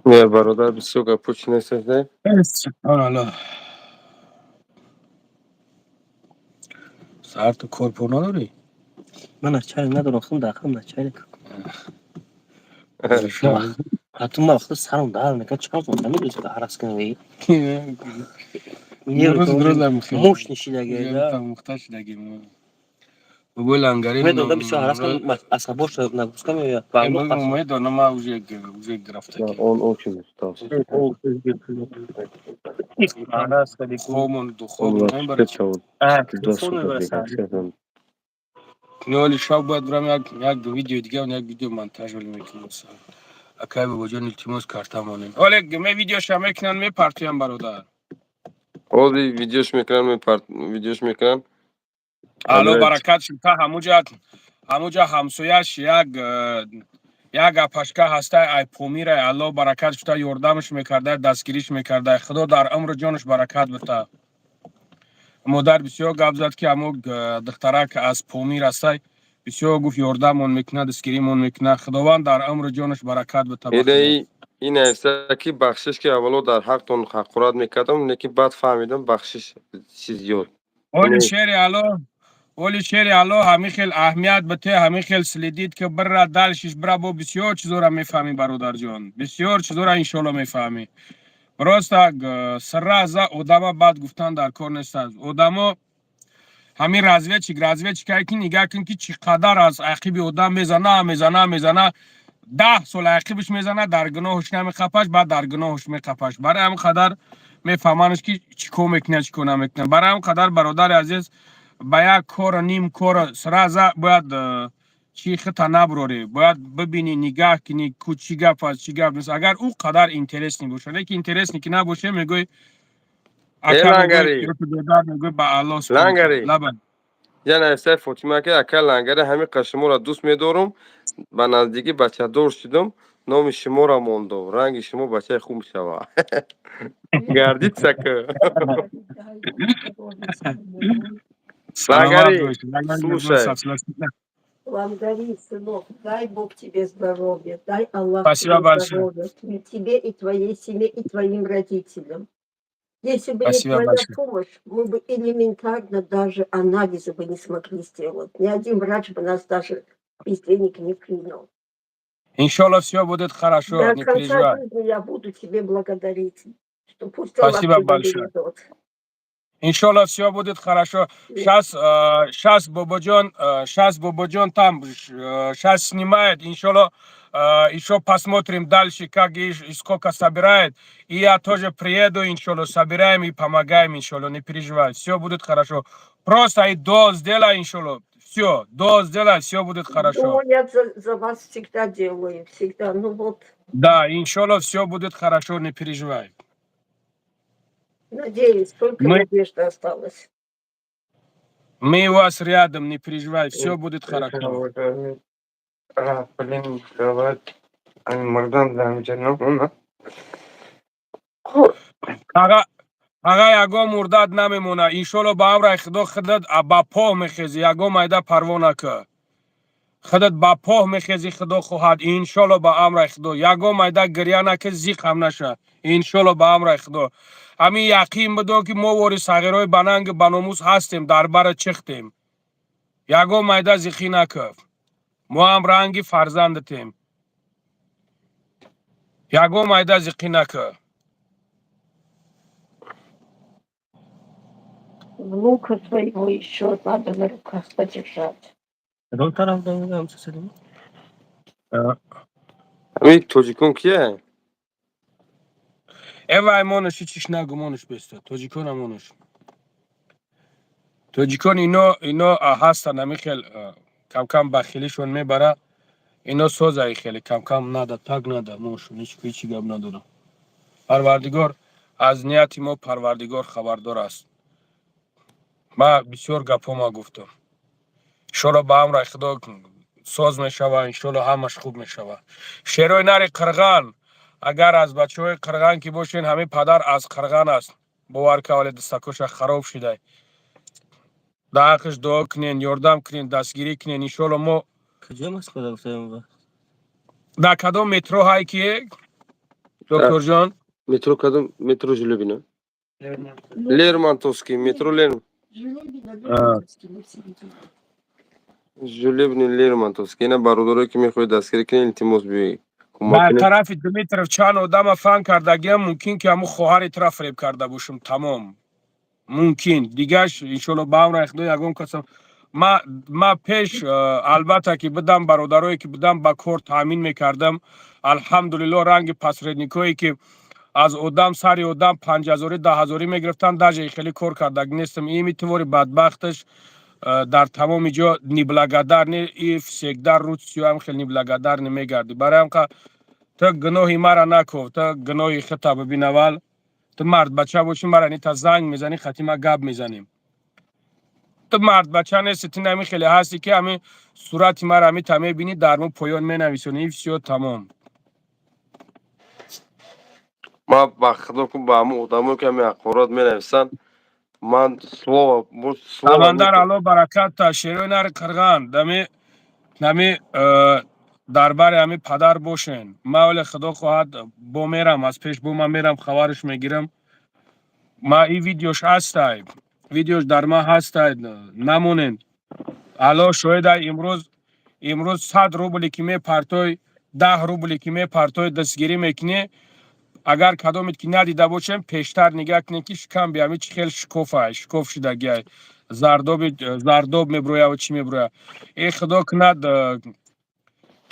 نه برادر بسیار گپوچ نیست از ده سبحان سر تو کارپو نداری؟ من از چای ندارم خون داخل من چای حتی ما وقت سرم در میکنه چکار کنم نمیدونست که عرص کنه روز هم موش نشیده گیده تا مختش دگیم بگو لنگری میدونم بسیار هست که عصباش نگوسکم یا بانگو قصد میدونم ما اوزی گرفته که اون چی است هست که خومون دو اون خومون نمیبره چی تلفن میبرسه نیالی شب باید برم یک ویدیو دیگه و یک ویدیو منتاج ولی میکنم اکای به وجود التماس کارتمانیم ولی گمه ویدیو شما کنن میپرتیم برادر اولی ویدیوش میکنن الو امیر برکت شتا هموجا همسویش یک اپشکه هسته ای پومیره الو برکت شتا یوردمش میکرده دستگیریش میکرده خدا در عمر جانش برکت بده مادر بسیار گپ زد که امو دختره که از پومیر هسته بسیار گفت یوردمون میکنه دستگیریمون میکنه خداوند در عمر جانش برکت بده بخدا این است که بخشش که اولو در حقتون حقورات میکردم لیکن بعد فهمیدم بخشش چیز زیاد اولی این شعر الو اولی شعر الو همین خیل اهمیت بته همین خیل سلیدید که بر دلشش برا با بسیار چیزورا میفهمی برادر جان بسیار چیزورا انشالله میفهمی راست سر از آدم بعد گفتن در کار نیست آدمو همین رازویچ که نگاه کن که چقدر از عقیب آدم میزنه 10 سال عقیبش میزنه در گناهش نمیخپش بعد در گناهش میخپش برای هم قدر میفهمانش که چیکو میکنه چیکو نمیکنه برای هم قدر برادر عزیز با یک کار نیم کار سرازه باید چی خطا نبروری باید ببینی نگاه کنی کو چی گپ است چی گپ نیست اگر او قدر اینترس نباشه لیکن اینترس که نباشه میگوی اکا میگوی لنگری رو دادار میگوی با الله سپاس لنگری لبن یعنی است فاطمه که اکل لنگری همین قشمو را دوست میدارم با نزدیکی بچه دار شدم نام شما را موندم رنگ شما بچه خوب شوه گردید سکه саломат لنگری боши лагари слушай Благодари, сынок, дай Бог тебе здоровья, дай Аллах спасибо тебе большое здоровья, и тебе, и твоей семье, и твоим родителям. Если бы не спасибо твоя большое помощь, мы бы элементарно даже анализы бы не смогли сделать. Ни один врач бы нас даже без денег не принял. иншалло всё будет хорошо До не конца переживай жизни я буду тебе благодарить, что пусть Аллах спасибо тебя большое доведет. иншалло всё будет хорошо сейчас бободжон там сейчас снимает иншалло еще посмотрим дальше как и сколько собирает и я тоже приеду иншалло собираем и помогаем иншалло не переживай всё будет хорошо просто и до сделай иншалло всё до сделай всё будет хорошо Ну, я за вас всегда делаю, всегда. Ну вот, да иншалло всё будет хорошо не переживай надеюсь, только мы надежда осталась. мы у вас рядом не переживай всё будет хорошо блин, давай. Мордан, да, ну, ага ягон мурдат намемона иншалло ба амраи худо худат ба поҳ мехези ягон майда парво нака худат ба поҳ мехези худо хоҳад иншалло ба амраи худо ягон майда гирья нака зиқ ҳам наша иншалло ба амраи худо ҳамин яқин бидон ки мо вори сағирои бананги баномус ҳастем дар бара чихтем ягон майда зиқӣ нака мо ҳам ранги фарзандатем ягон майда зиқӣ нака Внука своего еще надо на руках подержать. کدام طرف داریم همچه سلیم همین توجیکون کیه؟ эвай монаш ҳичиш нагу монаш беста тоҷикона монаш тоҷикон ино ҳастан ҳамин хел камкам ба хелишон мебара ино созаи хеле камкам нада так нада монашон ҳичи гап надорам парвардигор аз нияти мо парвардигор хабардор аст ма бисёр гапҳома гуфтам иншолло ба амраи худо соз мешава иншолло ҳамаш хуб мешава шерои нари қирған агар аз бачаҳои қирған ки бошен ҳамин падар аз қирған аст бовар кавале дастакоша хароб шидай да ҳаққиш дуо кунен ёрдам кунен дастгирӣ кунен иншолло мо کجا است خدا گفتم дар кадом метро ҳай ки докторҷон метро кадом метро жилебина лермонтовский метро жилебни лермонтовский ина бародарое ки мехоҳед дастгирӣ кунед илтимос биёед дар тарафи дмитров чанд одама фаҳм кардагиам мумкин ки ҳамун хоҳари тра фиреб карда бошам тамом мумкин дигаш иншолло ба амраи худо ягон каса ما پیش البته که بدم برادرایی که بدم با کار تامین میکردم الحمدلله رنگ پاسرنیکایی که از آدم سری آدم 5000 10000 میگرفتن داجه خیلی کار کردگ نیستم این میتوری بدبختش در تمام جا نیبلگادر نی ایف سیگدار روتسیو هم خیلی نیبلگادر نمیگردی برای هم که تا گناهی مرا نکو تا گناهی خطا ببین اول تو مرد بچه باشی مرا نی تا زنگ میزنی خطی ما گپ میزنیم تو مرد بچه نیستی تو نمی خیلی هستی که همین صورت مرا همی تا بینی در مو پایان می نویسونی ایف سیو تمام ما با خدا که با همون آدمایی که همین اخبارات می نویسن من سلام سمندر الله برکت تا شیروی نر کرغان نمی درباره همی پدر باشین ما ولی خدا خواهد با میرم از پیش با من میرم خبرش میگیرم ما این ویدیوش هستای ویدیوش در ما هستای نمونین الان شاید امروز 100 روبلی که می پرتوی 10 روبلی که می پرتوی دستگیری میکنی اگر کدومت که ندیده باشم پیشتر نگاه کنی که شکم بیامی چی خیلی شکوف شده گیای زردوب میبرویا و چی میبرویا ای خدا کند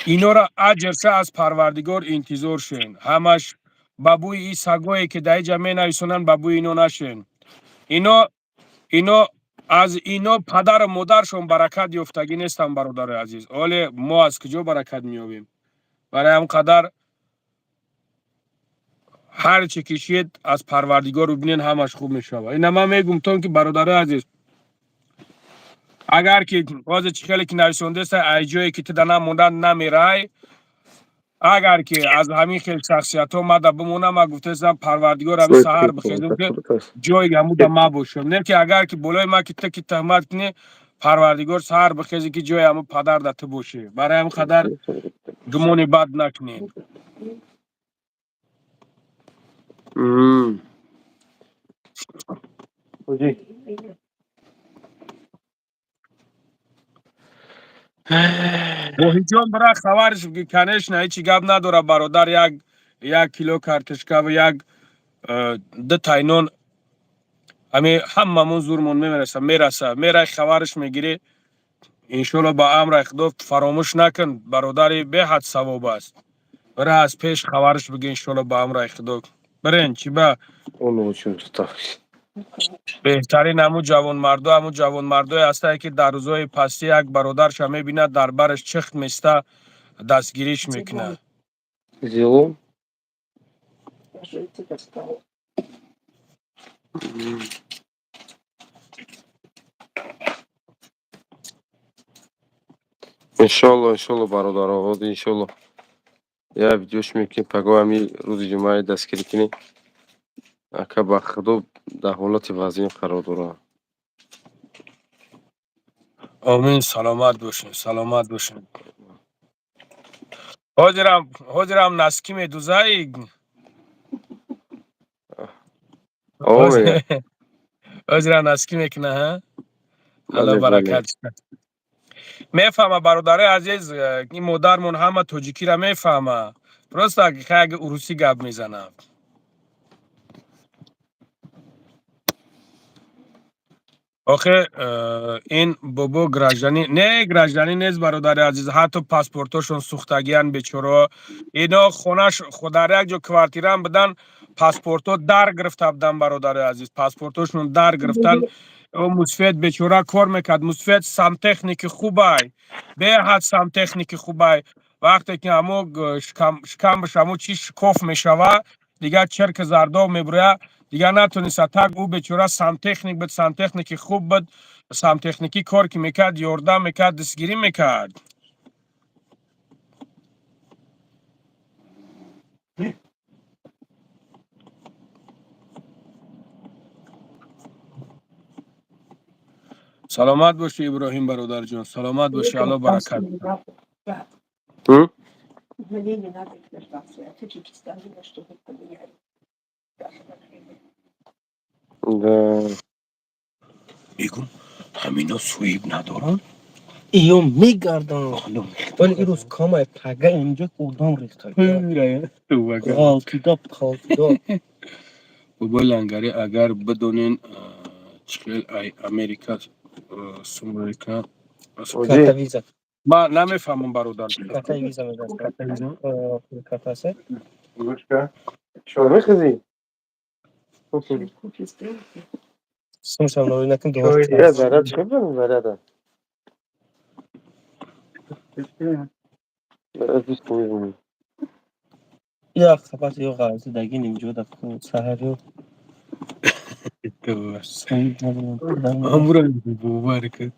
اینا را اجرسه از پروردگار انتظار شین همش بابوی ای سگایی که در جمعه نویسونن بابوی اینو نشین اینا از اینا پدر و مادرشون برکت یافتگی نیستن برادر عزیز ولی ما از کجا برکت میابیم برای هم قدر هر چی کشید از پروردگار رو ببینین همش خوب میشه این من میگم تو که برادر عزیز اگر که باز چی خیلی که نویسنده است ای جایی که تو نموندن نمیرای اگر که از همین خیلی شخصیت ها مده بمونه ما گفتم پروردگار همین سحر بخیزم که جای همون ما باشم نه که اگر که بلای ما که تکی تهمت کنی پروردگار سحر بخیزی که جای همون پدر دته باشه برای همین قدر گمونی بد نکنین با هیچون برای خبرش کنش نه هیچی گپ نداره برادر یک کیلو کارتشکا و یک ده تاینون هممون زورمون میرسه خبرش میگیری انشالله با امر خدا فراموش نکن برادری به حد ثواب است برای از پیش خبرش بگی انشالله با امر خدا برین چی با اونو چون تاش بهترین همون جوان مردای هسته که در روزای پستی یک برادرش میبیند در برش چخت میسته دستگیریش میکنه زیو انشالله برادر آقا انشالله یا ویدیوش میکنی پگاه همی روز جمعه دستگیری کنی اکا با خدا در حالت وضعی قرار داره آمین سلامت باشین حاضرم نسکی میدوزایی آقا میگه حاضرم نسکی میکنه ها الله بله برکت میفهمه برادر عزیز این مادرمون همه توجیکی را میفهمه درست اگه اروسی گپ میزنه آخه این بابا گراجدانی نیست برادر عزیز حتی پاسپورتاشون سوختگیان بیچاره اینا خونش خدا یک جو کوارتیران بدن پاسپورتو در گرفته بدن برادر عزیز پاسپورتاشون در گرفتن او مسفید بیچاره کار میکرد مسفید سم تکنیک خوبه به حد سم تکنیک خوبه وقتی که همو شکم بشمو چی شکوف میشوه دیگه چرک زردو میبره دیگه نتونست تگ او بیچاره سم تکنیک خوب بود سم تکنیکی کار که میکرد یاردم میکرد دستگیری میکرد سلامت باشی ابراهیم برادر جان سلامت باشی الله برکت Мне не надо их дождаться. Я таки ставила, чтобы поменяли. میگم همینا سویب ندارن ایو میگردم ولی این روز کامای پگه اینجا کودام ریخته خالتی داب بابا لنگری اگر بدونین چخیل ای امریکا سومریکا اوجی Karta viza. ما نمیفهمم برادر. Karta viza می‌دن. کارت ویزا Karta است. Игрушка. شما خزی Сумсам новый накин Чё доғар یا это? час. زرد چه کنم زرد زرد بیست کنیم یا خبرت یا غازی دگین اینجا دکتر سحر یا سعید ندارم امور مبارک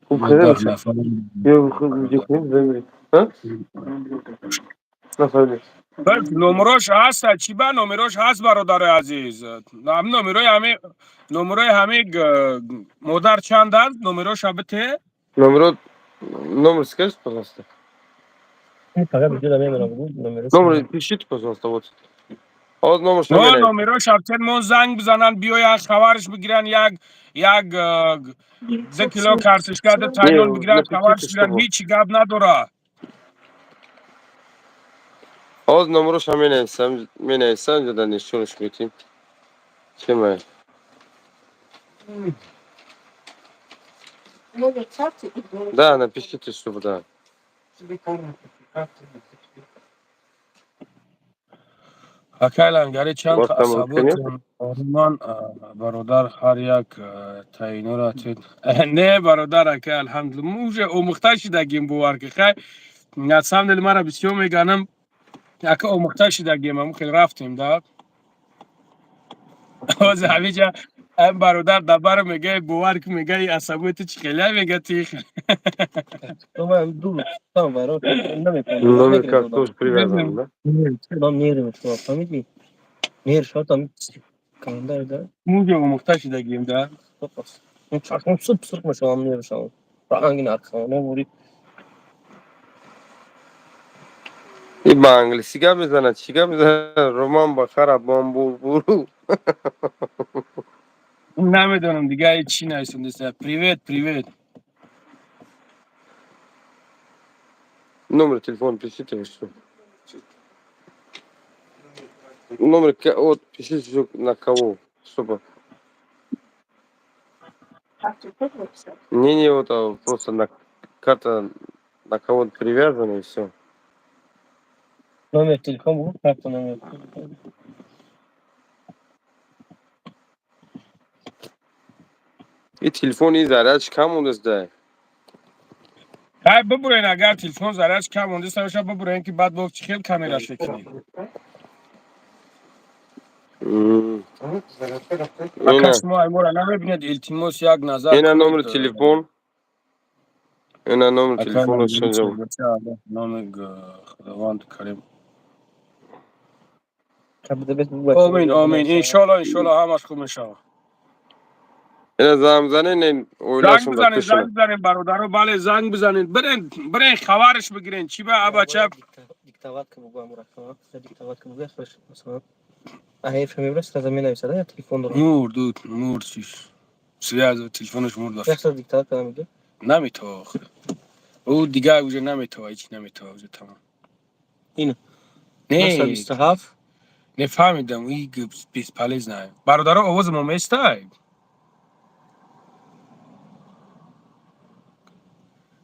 خوب ما خیلی ده باشه نفر یا خوب اینجا کنیم بمیریم ها؟ نفهمید بس نمروش هست چی با نمروش هست برادر عزیز هم نمروی همه مادر چند است نمروش بته نمرو نمر скажешь пожалуйста این فقط ویدیو دارم میمونم بود номер نمیرسیم. пишите пожалуйста вот آز номер شما نه نه نمروش هفته من زنگ بزنن بیاین خبرش بگیرن یک 2 کیلو کارتشکا ده не تایلون بگیرن напишите خبرش بگیرن чтобы هیچ گاب نداره. آز номер شما می نویسم جدا نشونش میتیم چه مایه Номер карты и номер да телефона. напишите чтобы да اکیلان چند у вас تا там ручка нет عصبات آرمان برادر هر یک تاینو را تید نه برادر اکیل الحمدلله موجه او مختشی دگیم بوار که خیلی نتسام دل مرا بسیار میگنم اکا او مختشی دگیم هم خیلی رفتیم دا آز همیجا هم برادر دبر میگه بوار که میگه عصبات چی خیلی میگه تیخ تو من دو تام برای نمیکنم номер نمیگیرم как بودم. тоже привязан да من میرم تو فهمیدی؟ میر شات هم کاندار ده. موجه او مختشی دگیم دا بس. این چشم سوپ سرخ میشه هم میرشم. رنگین ارکانه موری. این با انگلیسی گپ میزنه چی گپ میزنه رومان بخره بامبول برو نمیدونم دیگه چی نیستم پریوت номер телефона пишите что номер вот пишите на кого чтобы Карту тоже написать? не вот просто на карта на кого-то привязана и все نام تلفن بود کارت نام. и телефон и зарядч кам унда های ببرین اگر تلفن زرش کم مونده سرش ببرین که بعد با خیلی کامیرا شکنی اینا اکش ما ایمورا نمیبینید التیموس یک نظر اینا کنید номер телефон اینا номер اکای телефона نمگیری چه شنجام بچه الله نام خداوند کریم کبوده بهت بود. آمین انشالله همش خوب میشه اینا زمزنه نه اویلاشون زنگ بکشونه بزنین برادرو بله زنگ بزنین برین خبرش بگیرین چی به بچه دیکتاوات که بگم مرا دیکتاوات که بگم خوش مثلا اهیف میبرس از زمین نمیشه یا تلفن داره مور چیش سیاز تلفنش مور یک داشت سر دیکتاوات کنم میگه نمیتوه او دیگه اوجه نمیتوه هیچ نمیتوه اوجه تمام اینو نه 927 نفهمیدم این بیس پالیز نه برادر آواز ما میسته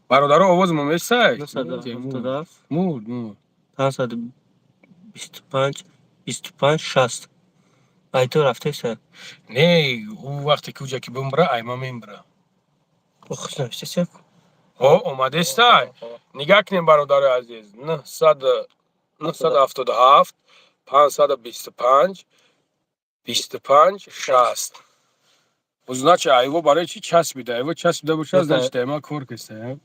برادر آواز ما میسته 977 مور 525 25 60 ایتو رفته سر نه او وقتی که اوجه که بمبره ایما میمبره بخش نوشته سر اومده سته نگاه کنیم برادر عزیز 977 525 25 60 و значи айво барои чӣ часпида айво часпида боша значит айма кор киста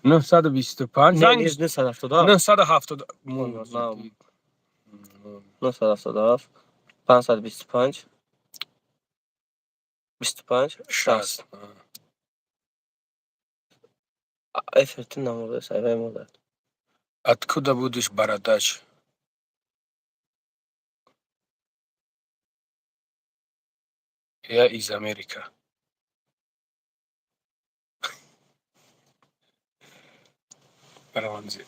925 نه 977 970 977 525 25 60 افرتون نموده سایره موده откуда будешь бородач я из Америка Браунзи